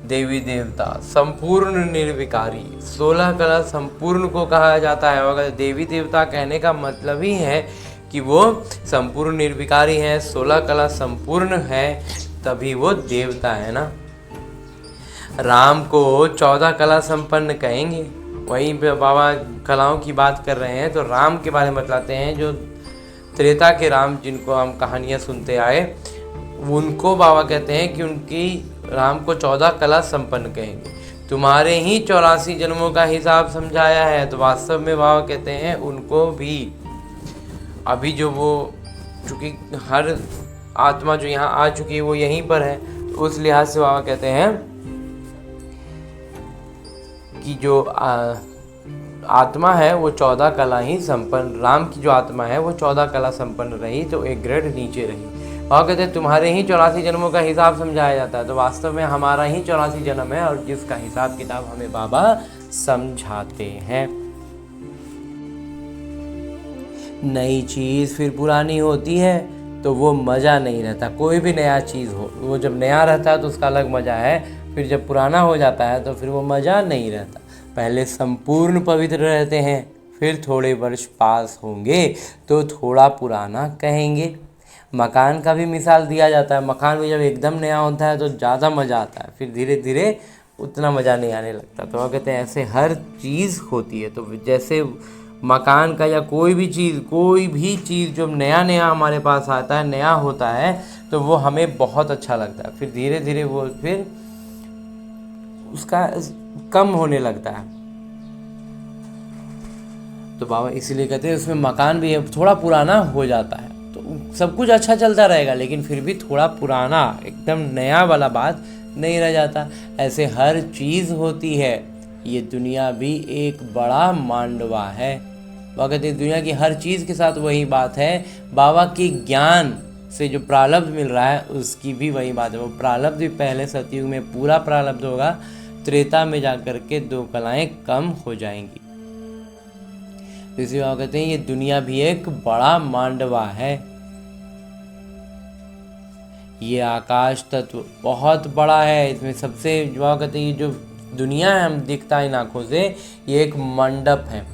देवी देवता संपूर्ण निर्विकारी, 16 कला संपूर्ण को कहा जाता है। अगर देवी देवता कहने का मतलब ही है कि वो संपूर्ण निर्विकारी हैं, 16 कला संपूर्ण है, तभी वो देवता है ना। राम को 14 कला संपन्न कहेंगे। वहीं पे बाबा कलाओं की बात कर रहे हैं, तो राम के बारे में बताते हैं, जो त्रेता के राम जिनको हम कहानियाँ सुनते आए, उनको बाबा कहते हैं कि उनकी राम को 14 कला संपन्न कहेंगे। तुम्हारे ही 84 जन्मों का हिसाब समझाया है। तो वास्तव में बाबा कहते हैं उनको भी अभी जो वो, चूँकि हर आत्मा जो यहाँ आ चुकी है वो यहीं पर है, तो उस लिहाज से बाबा कहते हैं कि जो आत्मा है वो 14 कला ही संपन्न, राम की जो आत्मा है वो 14 कला संपन्न रही, तो एक ग्रेड नीचे रही। और कहते हैं तुम्हारे ही 84 जन्मों का हिसाब समझाया जाता है। तो वास्तव में हमारा ही 84 जन्म है, और जिसका हिसाब किताब हमें बाबा समझाते हैं। नई चीज़ फिर पुरानी होती है तो वो मज़ा नहीं रहता। कोई भी नया चीज़ हो, वो जब नया रहता है तो उसका अलग मज़ा है, फिर जब पुराना हो जाता है तो फिर वो मज़ा नहीं रहता। पहले संपूर्ण पवित्र रहते हैं, फिर थोड़े वर्ष पास होंगे तो थोड़ा पुराना कहेंगे। मकान का भी मिसाल दिया जाता है। मकान भी जब एकदम नया होता है तो ज़्यादा मज़ा आता है, फिर धीरे धीरे उतना मज़ा नहीं आने लगता। तो वो कहते हैं ऐसे हर चीज़ होती है। तो जैसे मकान का या कोई भी चीज़ जो नया नया हमारे पास आता है, नया होता है, तो वो हमें बहुत अच्छा लगता है। फिर धीरे धीरे वो फिर उसका कम होने लगता है। तो बाबा इसीलिए कहते हैं उसमें मकान भी थोड़ा पुराना हो जाता है, तो सब कुछ अच्छा चलता रहेगा लेकिन फिर भी थोड़ा पुराना एकदम नया वाला बात नहीं रह जाता। ऐसे हर चीज़ होती है, ये दुनिया भी एक बड़ा मांडवा है। बाबा कहते हैं दुनिया की हर चीज़ के साथ वही बात है। बाबा के ज्ञान से जो प्रारब्ध मिल रहा है उसकी भी वही बात है। वो प्रारब्ध भी पहले सतयुग में पूरा प्रारब्ध होगा, त्रेता में जाकर के दो कलाएं कम हो जाएंगी। इसी बाबा कहते हैं ये दुनिया भी एक बड़ा मांडवा है। ये आकाश तत्व बहुत बड़ा है। इसमें सबसे बाबा कहते हैं ये जो दुनिया है हम दिखता है इन आँखों से, ये एक मंडप है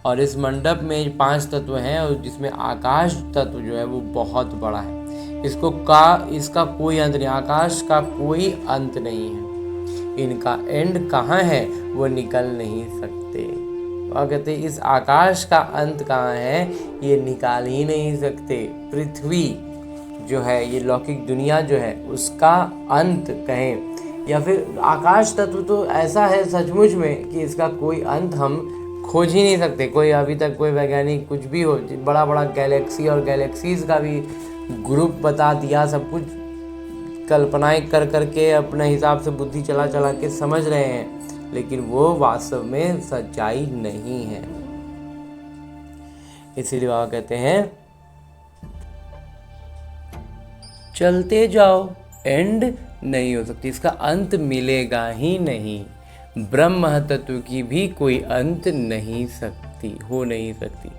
और इस मंडप में 5 तत्व हैं और जिसमें आकाश तत्व जो है वो बहुत बड़ा है। इसका कोई अंत नहीं, आकाश का कोई अंत नहीं है। इनका एंड कहाँ है वो निकल नहीं सकते। और कहते हैं इस आकाश का अंत कहाँ है ये निकाल ही नहीं सकते। पृथ्वी जो है ये लौकिक दुनिया जो है उसका अंत कहें या फिर आकाश तत्व तो ऐसा है सचमुच में कि इसका कोई अंत हम खोज ही नहीं सकते। कोई अभी तक कोई वैज्ञानिक कुछ भी हो, बड़ा बड़ा गैलेक्सी और गैलेक्सीज का भी ग्रुप बता दिया, सब कुछ कल्पनाएं कर करके अपने हिसाब से बुद्धि चला चला के समझ रहे हैं, लेकिन वो वास्तव में सच्चाई नहीं है। इसीलिए बाबा कहते हैं चलते जाओ, एंड नहीं हो सकती, इसका अंत मिलेगा ही नहीं। ब्रह्म तत्व की भी कोई अंत नहीं सकती, हो नहीं सकती।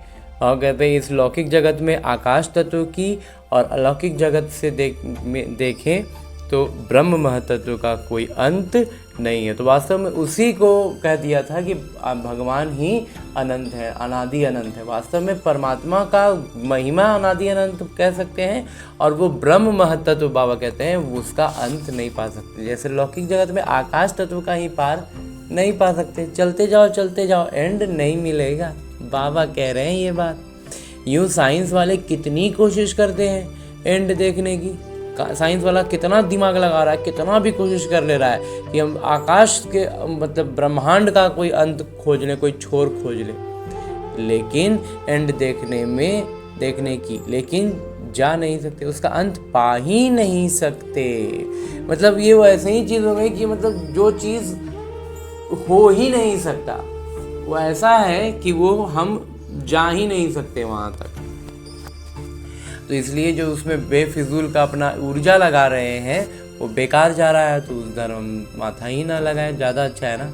और कहते हैं इस लौकिक जगत में आकाश तत्व की और अलौकिक जगत से देखें तो ब्रह्म महतत्व का कोई अंत नहीं है। तो वास्तव में उसी को कह दिया था कि भगवान ही अनंत है, अनादि अनंत है। वास्तव में परमात्मा का महिमा अनादि अनंत कह सकते हैं और वो ब्रह्म महतत्व बाबा कहते हैं उसका अंत नहीं पा सकते। जैसे लौकिक जगत में आकाश तत्व का ही पार नहीं पा सकते। चलते जाओ, एंड नहीं मिलेगा। बाबा कह रहे हैं ये बात। यूँ साइंस वाले कितनी कोशिश करते हैं एंड देखने की, साइंस वाला कितना दिमाग लगा रहा है, कितना भी कोशिश कर ले रहा है कि हम आकाश के मतलब ब्रह्मांड का कोई अंत खोज लें, कोई छोर खोज लें, लेकिन एंड देखने की लेकिन जा नहीं सकते, उसका अंत पा ही नहीं सकते। मतलब ये वो ऐसे ही चीज़ हो गई कि मतलब जो चीज़ हो ही नहीं सकता वो ऐसा है कि वो हम जा ही नहीं सकते वहाँ तक। तो इसलिए जो उसमें बेफिजूल का अपना ऊर्जा लगा रहे हैं वो बेकार जा रहा है, तो उस धर्म हम माथा ही ना लगाए, ज़्यादा अच्छा है ना।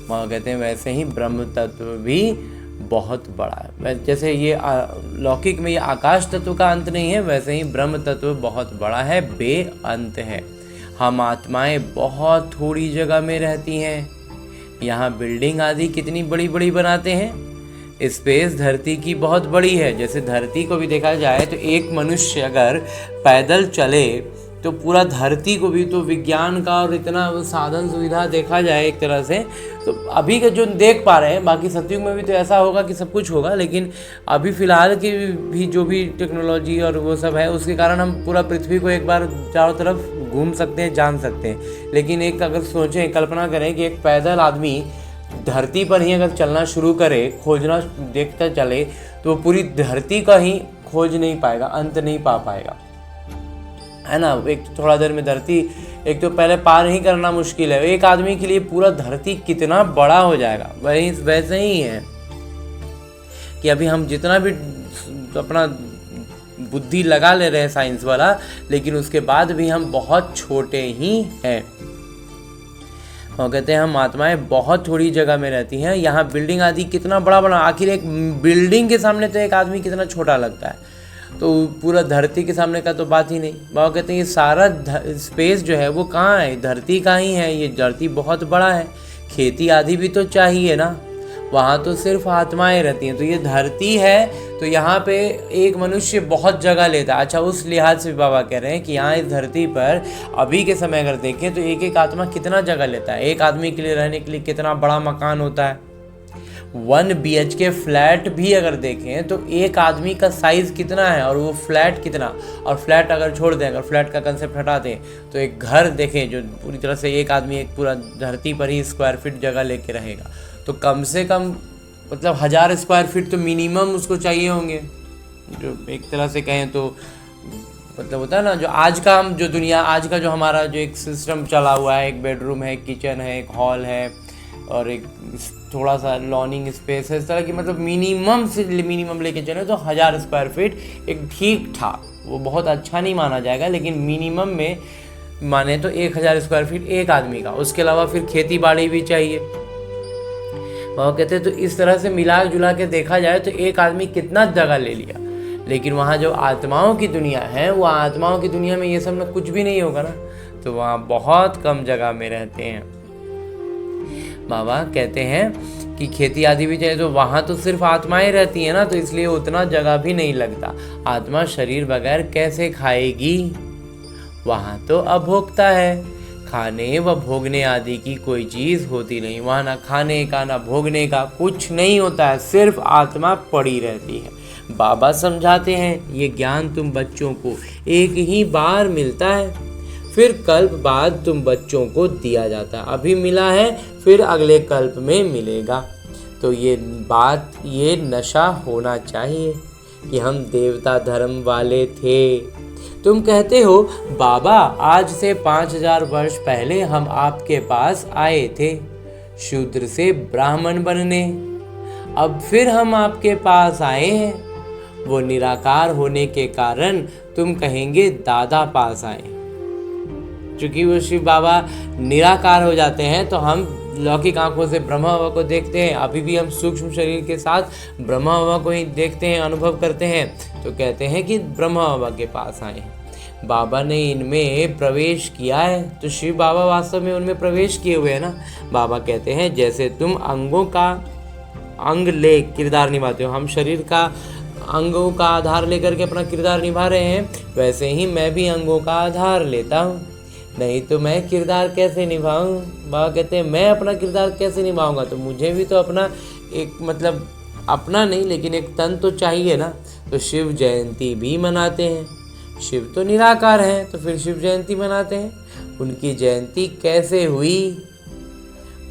वहाँ कहते हैं वैसे ही ब्रह्म तत्व भी बहुत बड़ा है। जैसे ये लौकिक में ये आकाश तत्व का अंत नहीं है, वैसे ही ब्रह्म तत्व बहुत बड़ा है, बेअंत है। हम आत्माएं बहुत थोड़ी जगह में रहती हैं। यहाँ बिल्डिंग आदि कितनी बड़ी बड़ी बनाते हैं, स्पेस धरती की बहुत बड़ी है। जैसे धरती को भी देखा जाए तो एक मनुष्य अगर पैदल चले तो पूरा धरती को भी, तो विज्ञान का और इतना साधन सुविधा देखा जाए एक तरह से, तो अभी के जो देख पा रहे हैं, बाकी सतयुग में भी तो ऐसा होगा कि सब कुछ होगा, लेकिन अभी फ़िलहाल की भी जो भी टेक्नोलॉजी और वो सब है उसके कारण हम पूरा पृथ्वी को एक बार चारों तरफ घूम सकते हैं, जान सकते हैं। लेकिन एक अगर सोचें, कल्पना करें कि एक पैदल आदमी धरती पर ही अगर चलना शुरू करे, खोजना देखता चले, तो पूरी धरती का ही खोज नहीं पाएगा, अंत नहीं पा पाएगा, है ना। एक थोड़ा देर में धरती एक तो पहले पार ही करना मुश्किल है, एक आदमी के लिए पूरा धरती कितना बड़ा हो जाएगा। वैसे ही है कि अभी हम जितना भी अपना बुद्धि लगा ले रहे हैं साइंस वाला, लेकिन उसके बाद भी हम बहुत छोटे ही हैं। और कहते हैं हम आत्माएं बहुत थोड़ी जगह में रहती हैं। यहाँ बिल्डिंग आदि कितना बड़ा बड़ा, आखिर एक बिल्डिंग के सामने तो एक आदमी कितना छोटा लगता है, तो पूरा धरती के सामने का तो बात ही नहीं। बाबा कहते हैं ये सारा स्पेस जो है वो कहाँ है, धरती का ही है। ये धरती बहुत बड़ा है, खेती आदि भी तो चाहिए ना, वहाँ तो सिर्फ आत्माएं रहती हैं। तो ये धरती है, तो यहाँ पे एक मनुष्य बहुत जगह लेता है। अच्छा, उस लिहाज से बाबा कह रहे हैं कि यहाँ इस धरती पर अभी के समय अगर देखें तो एक एक आत्मा कितना जगह लेता है। एक आदमी के लिए रहने के लिए कितना बड़ा मकान होता है, 1 BHK फ्लैट भी अगर देखें तो एक आदमी का साइज़ कितना है और वो फ्लैट कितना, और फ्लैट अगर छोड़ दें, अगर फ्लैट का कंसेप्ट हटा दें तो एक घर देखें जो पूरी तरह से एक आदमी एक पूरा धरती पर ही स्क्वायर फीट जगह लेके रहेगा, तो कम से कम मतलब 1000 स्क्वायर फीट तो मिनिमम उसको चाहिए होंगे। जो एक तरह से कहें तो मतलब होता है ना, जो आज का हम जो दुनिया आज का जो हमारा जो एक सिस्टम चला हुआ है, एक बेडरूम है, एक किचन है, एक हॉल है और एक थोड़ा सा लॉनिंग स्पेस है, इस तरह की मतलब मिनिमम से मिनिमम लेके चले तो 1000 स्क्वायर फीट एक ठीक ठाक, वो बहुत अच्छा नहीं माना जाएगा लेकिन मिनिमम में माने तो 1000 स्क्वायर फीट एक आदमी का। उसके अलावा फिर खेती बाड़ी भी चाहिए। वो कहते हैं तो इस तरह से मिला जुला के देखा जाए तो एक आदमी कितना जगह ले लिया, लेकिन वहाँ जो आत्माओं की दुनिया है, वो आत्माओं की दुनिया में ये सब ना कुछ भी नहीं होगा ना, तो वहाँ बहुत कम जगह में रहते हैं। बाबा कहते हैं कि खेती आदि भी चाहिए तो वहाँ तो सिर्फ आत्माएं रहती हैं ना, तो इसलिए उतना जगह भी नहीं लगता। आत्मा शरीर बगैर कैसे खाएगी, वहाँ तो अभोक्ता है, खाने व भोगने आदि की कोई चीज़ होती नहीं। वहाँ ना खाने का ना भोगने का कुछ नहीं होता है, सिर्फ आत्मा पड़ी रहती है। बाबा समझाते हैं ये ज्ञान तुम बच्चों को एक ही बार मिलता है, फिर कल्प बाद तुम बच्चों को दिया जाता है। अभी मिला है फिर अगले कल्प में मिलेगा। तो ये बात, ये नशा होना चाहिए कि हम देवता धर्म वाले थे। तुम कहते हो बाबा आज से 5000 वर्ष पहले हम आपके पास आए थे शूद्र से ब्राह्मण बनने, अब फिर हम आपके पास आए हैं। वो निराकार होने के कारण तुम कहेंगे दादा पास आए। चूंकि वो शिव बाबा निराकार हो जाते हैं तो हम लौकिक आंखों से ब्रह्मा बाबा को देखते हैं, अभी भी हम सूक्ष्म शरीर के साथ ब्रह्मा बाबा को ही देखते हैं, अनुभव करते हैं, तो कहते हैं कि ब्रह्मा बाबा के पास आए हैं। बाबा ने इनमें प्रवेश किया है, तो शिव बाबा वास्तव में उनमें प्रवेश किए हुए हैं ना। बाबा कहते हैं जैसे तुम अंगों का अंग ले किरदार निभाते हो, हम शरीर का अंगों का आधार लेकर के अपना किरदार निभा रहे हैं, वैसे ही मैं भी अंगों का आधार लेता हूँ, नहीं तो मैं किरदार कैसे निभाऊं। बाबा कहते हैं मैं अपना किरदार कैसे निभाऊंगा, तो मुझे भी तो अपना एक मतलब अपना नहीं लेकिन एक तन तो चाहिए ना। तो शिव जयंती भी मनाते हैं, शिव तो निराकार हैं तो फिर शिव जयंती मनाते हैं। उनकी जयंती कैसे हुई,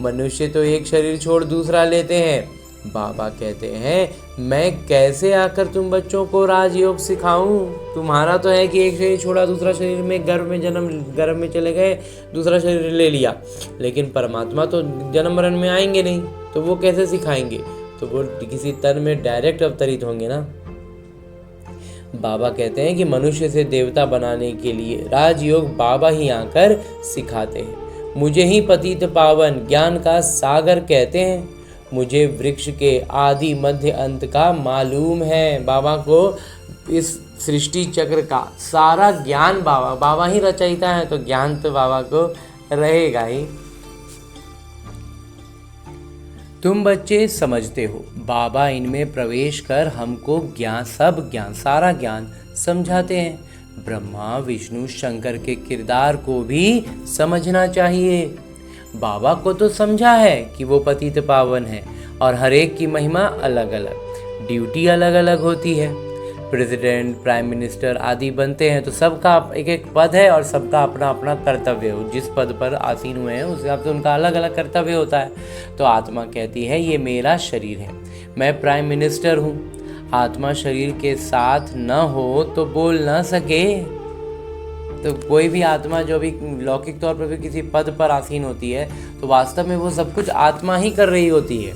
मनुष्य तो एक शरीर छोड़ दूसरा लेते हैं। बाबा कहते हैं मैं कैसे आकर तुम बच्चों को राजयोग सिखाऊं, तुम्हारा तो है कि एक शरीर छोड़ा दूसरा शरीर में गर्भ में चले गए, दूसरा शरीर ले लिया, लेकिन परमात्मा तो जन्म मरण में आएंगे नहीं, तो वो कैसे सिखाएंगे, तो वो किसी तन में डायरेक्ट अवतरित होंगे ना। बाबा कहते हैं कि मनुष्य से देवता बनाने के लिए राजयोग बाबा ही आकर सिखाते हैं। मुझे ही पतित पावन ज्ञान का सागर कहते हैं, मुझे वृक्ष के आदि मध्य अंत का मालूम है। बाबा को इस सृष्टि चक्र का सारा ज्ञान बाबा ही रचयिता है, तो ज्ञान तो बाबा को रहेगा ही। तुम बच्चे समझते हो, बाबा इनमें प्रवेश कर हमको सारा ज्ञान समझाते हैं। ब्रह्मा विष्णु शंकर के किरदार को भी समझना चाहिए। बाबा को तो समझा है कि वो पतित पावन है और हर एक की महिमा अलग अलग, ड्यूटी अलग अलग होती है। प्रेसिडेंट, प्राइम मिनिस्टर आदि बनते हैं तो सबका एक एक पद है और सबका अपना अपना कर्तव्य हो, जिस पद पर आसीन हुए हैं उस हिसाब से उनका अलग अलग कर्तव्य होता है। तो आत्मा कहती है ये मेरा शरीर है, मैं प्राइम मिनिस्टर हूँ। आत्मा शरीर के साथ न हो तो बोल ना सके। तो कोई भी आत्मा जो भी लौकिक तौर पर भी किसी पद पर आसीन होती है तो वास्तव में वो सब कुछ आत्मा ही कर रही होती है,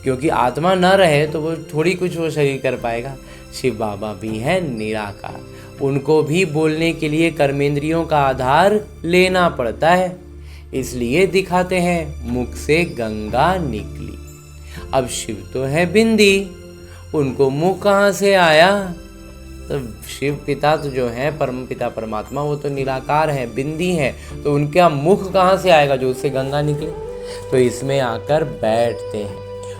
क्योंकि आत्मा न रहे तो वो थोड़ी कुछ वो शरीर कर पाएगा। शिव बाबा भी हैं निराकार, उनको भी बोलने के लिए कर्मेंद्रियों का आधार लेना पड़ता है, इसलिए दिखाते हैं मुख से गंगा निकली। अब शिव तो है बिंदी, उनको मुख कहाँ से आया, तो शिव पिता तो जो है परम पिता परमात्मा वो तो निराकार हैं, बिंदी हैं, तो उनका मुख कहाँ से आएगा जो उससे गंगा निकले। तो इसमें आकर बैठते हैं,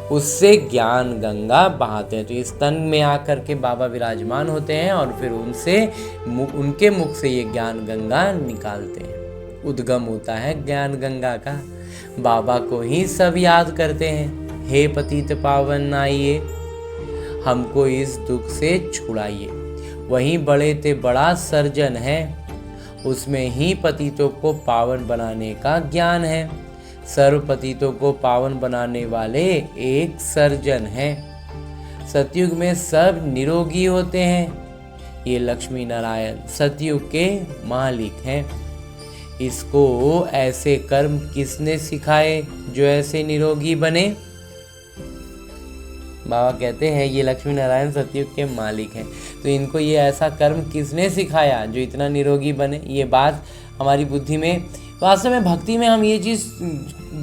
उससे ज्ञान गंगा बहाते हैं। तो इस तन में आकर के बाबा विराजमान होते हैं और फिर उनके मुख से ये ज्ञान गंगा निकालते हैं। उद्गम होता है ज्ञान गंगा का। बाबा को ही सब याद करते हैं, हे पतित पावन आइए, हमको इस दुख से छुड़ाइए। वहीं बड़े ते बड़ा सर्जन है, उसमें ही पतितों को पावन बनाने का ज्ञान है। सर्व पतितों को पावन बनाने वाले एक सर्जन है। सतयुग में सब निरोगी होते हैं। ये लक्ष्मी नारायण सतयुग के मालिक हैं। इसको ऐसे कर्म किसने सिखाए जो ऐसे निरोगी बने? बाबा कहते हैं ये लक्ष्मी नारायण सतयुग के मालिक हैं, तो इनको ये ऐसा कर्म किसने सिखाया जो इतना निरोगी बने? ये बात हमारी बुद्धि में, वास्तव में भक्ति में हम ये चीज़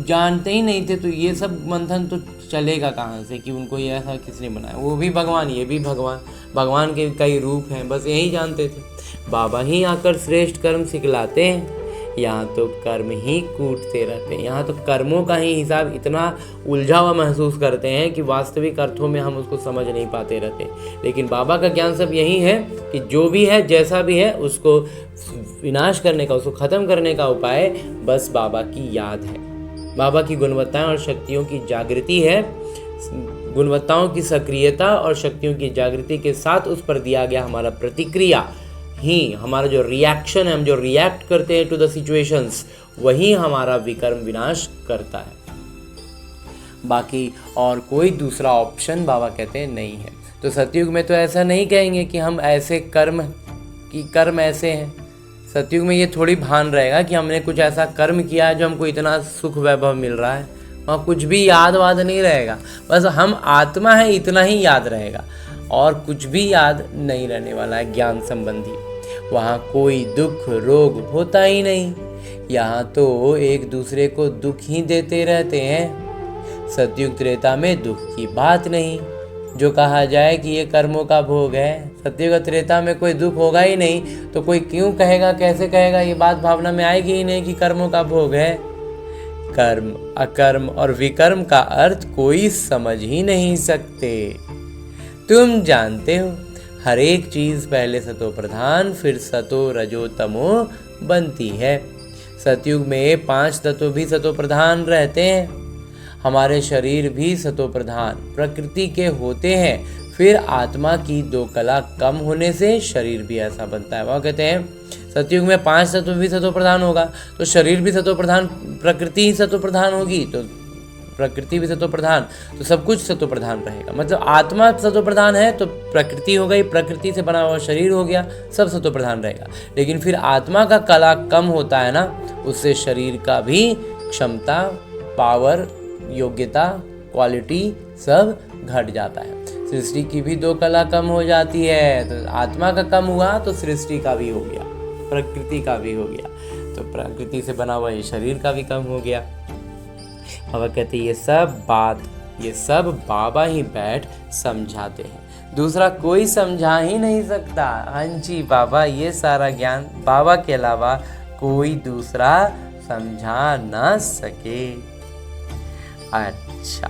जानते ही नहीं थे, तो ये सब मंथन तो चलेगा कहाँ से कि उनको ये ऐसा किसने बनाया? वो भी भगवान, ये भी भगवान, भगवान के कई रूप हैं, बस यही जानते थे। बाबा ही आकर श्रेष्ठ कर्म सिखलाते हैं। यहाँ तो कर्म ही कूटते रहते हैं। यहाँ तो कर्मों का ही हिसाब इतना उलझा हुआ महसूस करते हैं कि वास्तविक अर्थों में हम उसको समझ नहीं पाते रहते। लेकिन बाबा का ज्ञान सब यही है कि जो भी है, जैसा भी है, उसको विनाश करने का, उसको ख़त्म करने का उपाय बस बाबा की याद है। बाबा की गुणवत्ताएं और शक्तियों की जागृति है। गुणवत्ताओं की सक्रियता और शक्तियों की जागृति के साथ उस पर दिया गया हमारा प्रतिक्रिया ही, हमारा जो रिएक्शन है, हम जो रिएक्ट करते हैं टू द सिचुएशंस, वही हमारा विकर्म विनाश करता है। बाकी और कोई दूसरा ऑप्शन बाबा कहते हैं नहीं है। तो सतयुग में तो ऐसा नहीं कहेंगे कि हम ऐसे कर्म ऐसे हैं। सतयुग में ये थोड़ी भान रहेगा कि हमने कुछ ऐसा कर्म किया है जो हमको इतना सुख वैभव मिल रहा है। वहाँ कुछ भी याद वाद नहीं रहेगा, बस हम आत्मा है इतना ही याद रहेगा और कुछ भी याद नहीं रहने वाला है ज्ञान संबंधी। वहाँ कोई दुख रोग होता ही नहीं। यहाँ तो एक दूसरे को दुख ही देते रहते हैं। सतयुग त्रेता में दुख की बात नहीं। जो कहा जाए कि ये कर्मों का भोग है, सतयुग त्रेता में कोई दुख होगा ही नहीं, तो कोई क्यों कहेगा, कैसे कहेगा? ये बात भावना में आएगी ही नहीं कि कर्मों का भोग है। कर्म, अकर्म और विकर्म का अर्थ कोई समझ ही नहीं सकते। तुम जानते हो, हर एक चीज पहले सतो प्रधान फिर सतो रजो तमो बनती है। सतयुग में 5 तत्व भी सतो प्रधान रहते हैं। हमारे शरीर भी सतो प्रधान प्रकृति के होते हैं। फिर आत्मा की 2 कला कम होने से शरीर भी ऐसा बनता है। वह कहते हैं सतयुग में 5 तत्व भी सतो प्रधान होगा तो शरीर भी सतो प्रधान, प्रकृति ही सतो प्रधान होगी तो प्रकृति भी सतो प्रधान, तो सब कुछ सतो प्रधान रहेगा। मतलब आत्मा सतो प्रधान है तो प्रकृति हो गई, प्रकृति से बना हुआ शरीर हो गया, सब सतो प्रधान रहेगा। लेकिन फिर आत्मा का कला कम होता है ना, उससे शरीर का भी क्षमता, पावर, योग्यता, क्वालिटी सब घट जाता है। सृष्टि की भी 2 कला कम हो जाती है। तो आत्मा का कम हुआ तो सृष्टि का भी हो गया, प्रकृति का भी हो गया, तो प्रकृति से बना हुआ ये शरीर का भी कम हो गया। बाबा कहते ये सब बाबा ही बैठ समझाते हैं, दूसरा कोई समझा ही नहीं सकता। हाँ जी बाबा, ये सारा ज्ञान बाबा के अलावा कोई दूसरा समझा ना सके। अच्छा,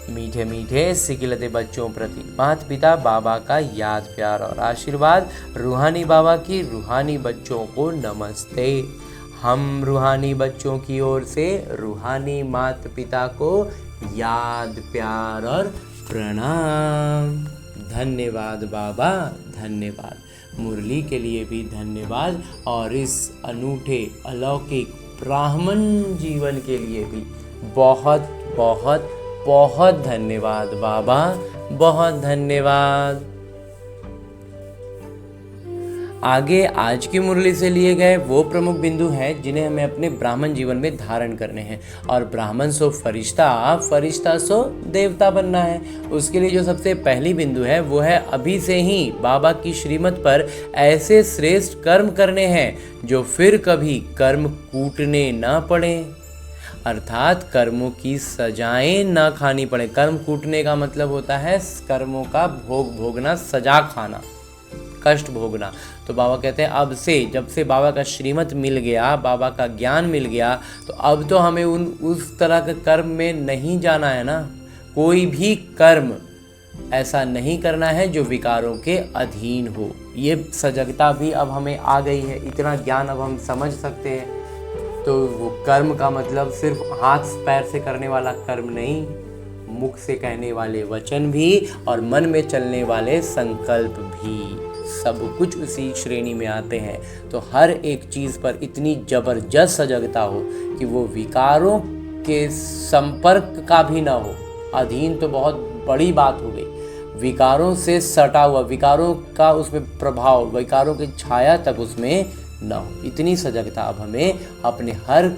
मीठे मीठे सिकिलते बच्चों प्रति माता पिता बाबा का याद प्यार और आशीर्वाद। रूहानी बाबा की रूहानी बच्चों को नमस्ते। हम रूहानी बच्चों की ओर से रूहानी माता पिता को याद प्यार और प्रणाम। धन्यवाद बाबा, धन्यवाद। मुरली के लिए भी धन्यवाद और इस अनूठे अलौकिक ब्राह्मण जीवन के लिए भी बहुत बहुत बहुत धन्यवाद बाबा, बहुत धन्यवाद। आगे आज की मुरली से लिए गए वो प्रमुख बिंदु हैं जिन्हें हमें अपने ब्राह्मण जीवन में धारण करने हैं। और ब्राह्मण सो फरिश्ता, फरिश्ता सो देवता बनना है। उसके लिए जो सबसे पहली बिंदु है वो है अभी से ही बाबा की श्रीमत पर ऐसे श्रेष्ठ कर्म करने हैं जो फिर कभी कर्म कूटने ना पड़े, अर्थात कर्मों की सजाएं ना खानी पड़े। कर्म कूटने का मतलब होता है कर्मों का भोग भोगना, सजा खाना, कष्ट भोगना। तो बाबा कहते हैं अब से, जब से बाबा का श्रीमत मिल गया, बाबा का ज्ञान मिल गया, तो अब तो हमें उस तरह के कर्म में नहीं जाना है ना। कोई भी कर्म ऐसा नहीं करना है जो विकारों के अधीन हो। ये सजगता भी अब हमें आ गई है, इतना ज्ञान अब हम समझ सकते हैं। तो वो कर्म का मतलब सिर्फ हाथ पैर से करने वाला कर्म नहीं, मुख से कहने वाले वचन भी और मन में चलने वाले संकल्प भी, सब कुछ उसी श्रेणी में आते हैं। तो हर एक चीज़ पर इतनी जबरदस्त सजगता हो कि वो विकारों के संपर्क का भी ना हो, अधीन तो बहुत बड़ी बात हो गई, विकारों से सटा हुआ, विकारों का उसमें प्रभाव, विकारों की छाया तक उसमें न हो, इतनी सजगता अब हमें अपने हर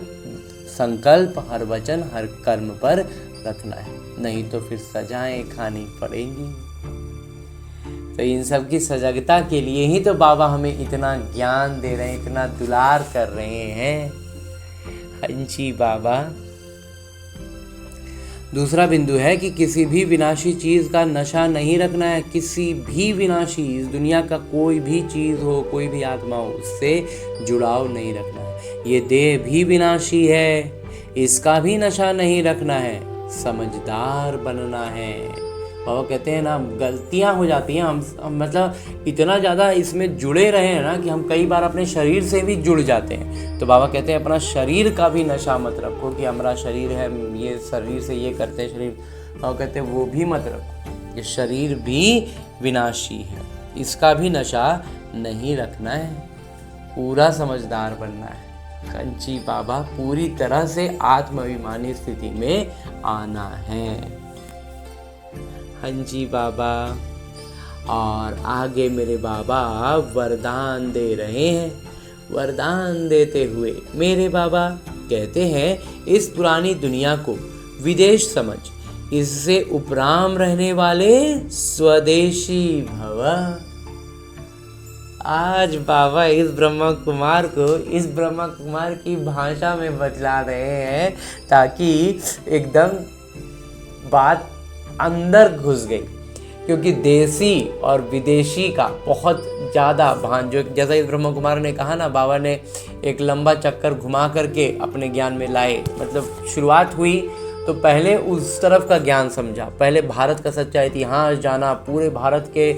संकल्प, हर वचन, हर कर्म पर रखना है, नहीं तो फिर सजाएं खानी पड़ेंगी। तो इन सब की सजगता के लिए ही तो बाबा हमें इतना ज्ञान दे रहे हैं, इतना दुलार कर रहे हैं। हंसी बाबा। दूसरा बिंदु है कि किसी भी विनाशी चीज़ का नशा नहीं रखना है, किसी भी विनाशी, इस दुनिया का कोई भी चीज़ हो, कोई भी आत्मा हो, उससे जुड़ाव नहीं रखना है। ये देह भी विनाशी है, इसका भी नशा नहीं रखना है, समझदार बनना है। और कहते हैं ना, गलतियां हो जाती हैं, हम मतलब इतना ज़्यादा इसमें जुड़े रहे हैं ना कि हम कई बार अपने शरीर से भी जुड़ जाते हैं। तो बाबा कहते हैं अपना शरीर का भी नशा मत रखो कि हमारा शरीर है, ये शरीर से ये करते हैं शरीर, और कहते हैं वो भी मत रखो, ये शरीर भी विनाशी है, इसका भी नशा नहीं रखना है, पूरा समझदार बनना है। कंची बाबा, पूरी तरह से आत्माभिमानी स्थिति में आना है। हंजी बाबा। और आगे मेरे बाबा वरदान दे रहे हैं। वरदान देते हुए मेरे बाबा कहते हैं, इस पुरानी दुनिया को विदेश समझ, इससे उपराम रहने वाले स्वदेशी भव। आज बाबा इस ब्रह्मा कुमार को इस ब्रह्मा कुमार की भाषा में बतला रहे हैं ताकि एकदम बात अंदर घुस गई, क्योंकि देसी और विदेशी का बहुत ज़्यादा भान, जो जैसा इस ब्रह्मा कुमार ने कहा ना, बाबा ने एक लंबा चक्कर घुमा करके अपने ज्ञान में लाए। मतलब शुरुआत हुई तो पहले उस तरफ का ज्ञान समझा, पहले भारत का सच्चा इतिहास जाना, पूरे भारत के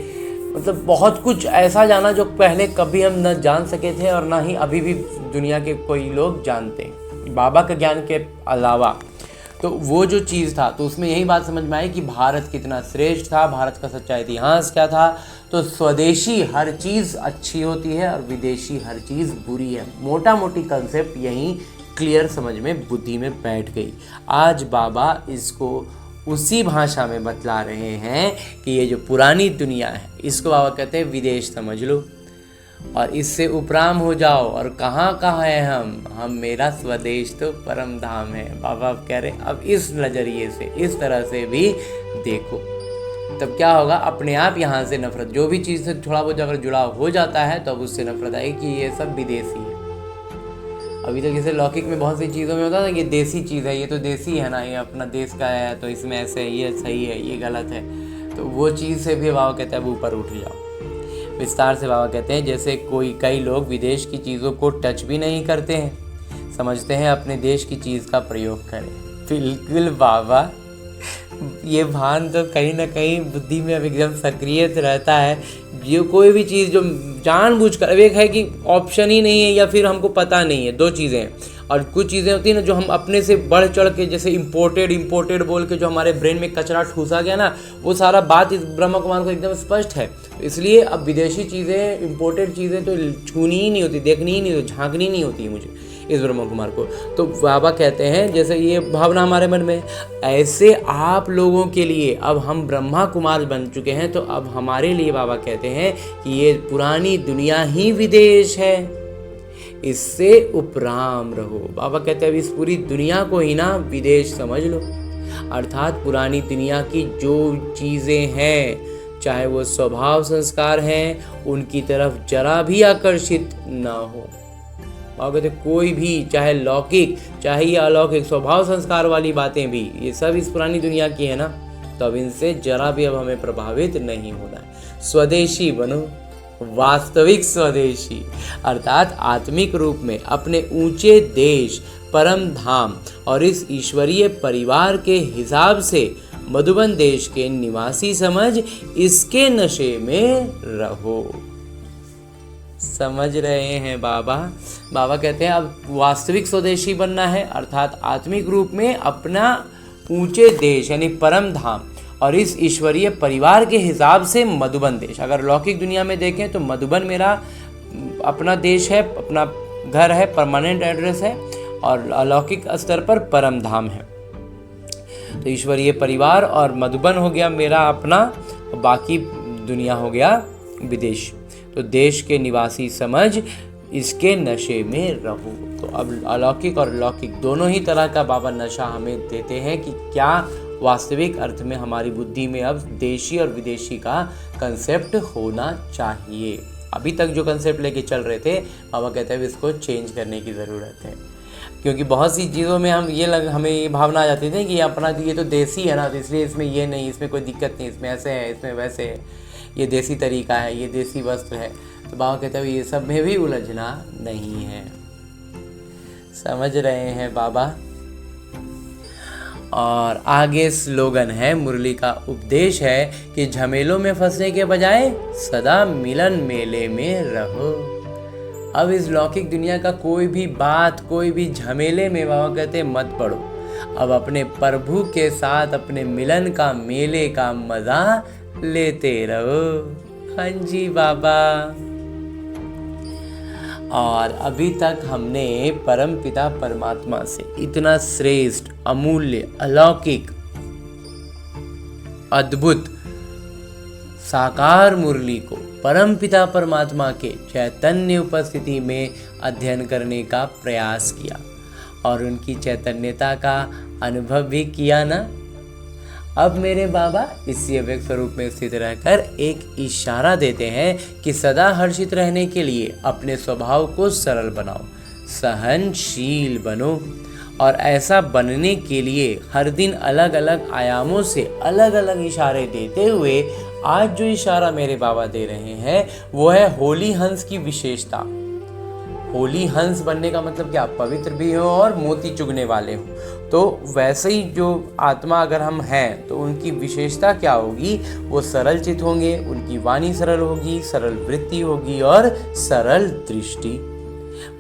मतलब बहुत कुछ ऐसा जाना जो पहले कभी हम न जान सके थे और ना ही अभी भी दुनिया के कोई लोग जानते हैं बाबा के ज्ञान के अलावा। तो वो जो चीज़ था, तो उसमें यही बात समझ में आई कि भारत कितना श्रेष्ठ था, भारत का सच्चा इतिहास क्या था। तो स्वदेशी हर चीज़ अच्छी होती है और विदेशी हर चीज़ बुरी है। मोटा मोटी कंसेप्ट यही क्लियर समझ में, बुद्धि में बैठ गई। आज बाबा इसको उसी भाषा में बतला रहे हैं कि ये जो पुरानी दुनिया है, इसको बाबा कहते हैं विदेश समझ लो और इससे उपराम हो जाओ। और कहाँ कहाँ है हम मेरा स्वदेश तो परम धाम है। बाबा कह रहे अब इस नज़रिए से, इस तरह से भी देखो, तब क्या होगा, अपने आप यहाँ से नफरत, जो भी चीज़ से थोड़ा बहुत अगर जुड़ाव हो जाता है तो अब उससे नफरत आएगी कि ये सब विदेशी है। अभी तक जैसे लौकिक में बहुत सी चीज़ों में होता है ना कि देसी चीज़ है, ये तो देसी है ना, ये अपना देश का है तो इसमें ऐसे ये सही है, ये गलत है, तो वो चीज़ से भी बाबा कहते हैं अब ऊपर उठ जाओ। विस्तार से बाबा कहते हैं जैसे कई लोग विदेश की चीज़ों को टच भी नहीं करते हैं, समझते हैं अपने देश की चीज़ का प्रयोग करें। बिल्कुल बाबा, ये भान तो कहीं ना कहीं बुद्धि में अब एकदम सक्रिय रहता है। जो कोई भी चीज़ जो जानबूझकर, एक है कि ऑप्शन ही नहीं है या फिर हमको पता नहीं है, दो चीज़ें हैं। और कुछ चीज़ें होती हैं ना जो हम अपने से बढ़ चढ़ के, जैसे इम्पोर्टेड बोल के जो हमारे ब्रेन में कचरा ठूसा गया ना, वो सारा बात इस ब्रह्मा कुमार को एकदम स्पष्ट है। इसलिए अब विदेशी चीज़ें, इम्पोर्टेड चीज़ें तो छूनी ही नहीं होती, देखनी ही नहीं होती, झांकनी नहीं होती मुझे इस ब्रह्मा कुमार को। तो बाबा कहते हैं जैसे ये भावना हमारे मन में, ऐसे आप लोगों के लिए अब हम ब्रह्मा कुमार बन चुके हैं, तो अब हमारे लिए बाबा कहते हैं कि ये पुरानी दुनिया ही विदेश है, इससे उपराम रहो। बाबा कहते हैं अब इस पूरी दुनिया को ही ना विदेश समझ लो, अर्थात पुरानी दुनिया की जो चीज़ें हैं, चाहे वो स्वभाव संस्कार हैं, उनकी तरफ जरा भी आकर्षित ना हो। बाबा कहते कोई भी, चाहे लौकिक चाहे ये अलौकिक स्वभाव संस्कार वाली बातें भी, ये सब इस पुरानी दुनिया की है ना, तो अब इनसे जरा भी अब हमें प्रभावित नहीं होना है। स्वदेशी बनो, वास्तविक स्वदेशी, अर्थात आत्मिक रूप में अपने ऊंचे देश, परम धाम और इस ईश्वरीय परिवार के हिसाब से मधुबन देश के निवासी समझ इसके नशे में रहो। समझ रहे हैं बाबा? बाबा कहते हैं अब वास्तविक स्वदेशी बनना है, अर्थात आत्मिक रूप में अपना ऊंचे देश यानी परम धाम और इस ईश्वरीय परिवार के हिसाब से मधुबन देश। अगर लौकिक दुनिया में देखें तो मधुबन मेरा अपना देश है, अपना घर है, परमानेंट एड्रेस है, और अलौकिक स्तर पर परम धाम है। तो ईश्वरीय परिवार और मधुबन हो गया मेरा अपना, बाकी दुनिया हो गया विदेश। तो देश के निवासी समझ इसके नशे में रहो। तो अब अलौकिक और लौकिक दोनों ही तरह का बाबा नशा हमें देते हैं कि क्या वास्तविक अर्थ में हमारी बुद्धि में अब देशी और विदेशी का कंसेप्ट होना चाहिए। अभी तक जो कंसेप्ट लेके चल रहे थे, बाबा कहते हैं इसको चेंज करने की ज़रूरत है, क्योंकि बहुत सी चीज़ों में हमें ये भावना आ जाती थी कि अपना ये तो देसी है ना, तो इसलिए इसमें ये नहीं, इसमें कोई दिक्कत नहीं, इसमें ऐसे है, इसमें वैसे है, ये देसी तरीका है, ये देसी वस्त्र है। तो बाबा कहते हैं ये सब में भी उलझना नहीं है। समझ रहे हैं बाबा? और आगे स्लोगन है, मुरली का उपदेश है कि झमेलों में फंसने के बजाय सदा मिलन मेले में रहो। अब इस लौकिक दुनिया का कोई भी बात, कोई भी झमेले में बाबा कहते मत पड़ो। अब अपने प्रभु के साथ अपने मिलन का, मेले का मजा लेते रहो। हाँ जी बाबा। और अभी तक हमने परम पिता परमात्मा से इतना श्रेष्ठ, अमूल्य, अलौकिक, अद्भुत साकार मुरली को परम पिता परमात्मा के चैतन्य उपस्थिति में अध्ययन करने का प्रयास किया और उनकी चैतन्यता का अनुभव भी किया ना। अब मेरे बाबा इसी अव्यक्त स्वरूप में स्थित रहकर एक इशारा देते हैं कि सदा हर्षित रहने के लिए अपने स्वभाव को सरल बनाओ, सहनशील बनो, और ऐसा बनने के लिए हर दिन अलग अलग आयामों से अलग अलग इशारे देते हुए आज जो इशारा मेरे बाबा दे रहे हैं वो है होली हंस की विशेषता। होली हंस बनने का मतलब क्या? पवित्र भी हो और मोती चुगने वाले हो। तो वैसे ही जो आत्मा अगर हम हैं तो उनकी विशेषता क्या होगी? वो सरल चित होंगे, उनकी वाणी सरल होगी, सरल वृत्ति होगी और सरल दृष्टि।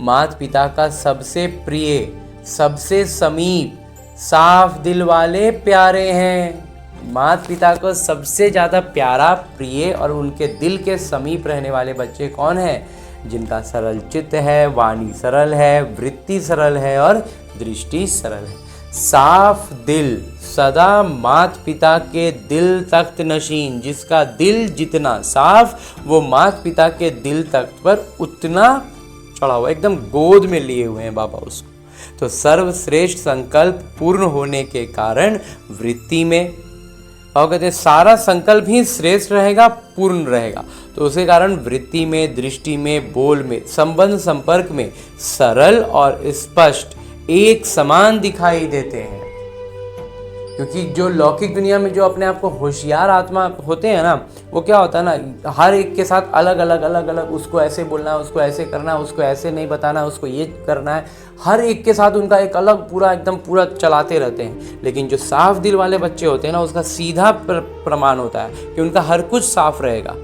माता पिता का सबसे प्रिय, सबसे समीप, साफ दिल वाले प्यारे हैं। माता पिता को सबसे ज़्यादा प्यारा, प्रिय और उनके दिल के समीप रहने वाले बच्चे कौन हैं? जिनका सरल चित्त है, वाणी सरल है, वृत्ति सरल है और दृष्टि सरल है। साफ दिल, सदा माता पिता के दिल तख्त नशीन। जिसका दिल जितना साफ वो माता पिता के दिल तख्त पर उतना चढ़ा हुआ, एकदम गोद में लिए हुए हैं बाबा उसको। तो सर्वश्रेष्ठ संकल्प पूर्ण होने के कारण वृत्ति में, और कहते हैं सारा संकल्प ही श्रेष्ठ रहेगा, पूर्ण रहेगा। तो उसके कारण वृत्ति में, दृष्टि में, बोल में, संबंध संपर्क में सरल और स्पष्ट एक समान दिखाई देते हैं। क्योंकि जो लौकिक दुनिया में जो अपने आप को होशियार आत्मा होते हैं ना, वो क्या होता है ना, हर एक के साथ अलग अलग उसको ऐसे बोलना है, उसको ऐसे करना है, उसको ऐसे नहीं बताना है, उसको ये करना है। हर एक के साथ उनका एक अलग पूरा एकदम पूरा चलाते रहते हैं। लेकिन जो साफ दिल वाले बच्चे होते हैं ना, उसका सीधा प्रमाण होता है कि उनका हर कुछ साफ रहेगा,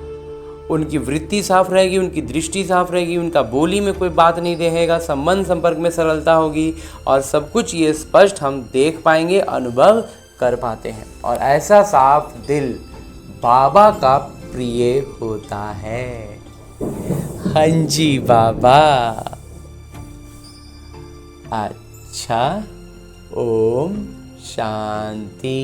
उनकी वृत्ति साफ रहेगी, उनकी दृष्टि साफ रहेगी, उनका बोली में कोई बात नहीं रहेगा, संबंध संपर्क में सरलता होगी और सब कुछ ये स्पष्ट हम देख पाएंगे, अनुभव कर पाते हैं। और ऐसा साफ दिल बाबा का प्रिय होता है। हाँ जी बाबा। अच्छा, ओम शांति।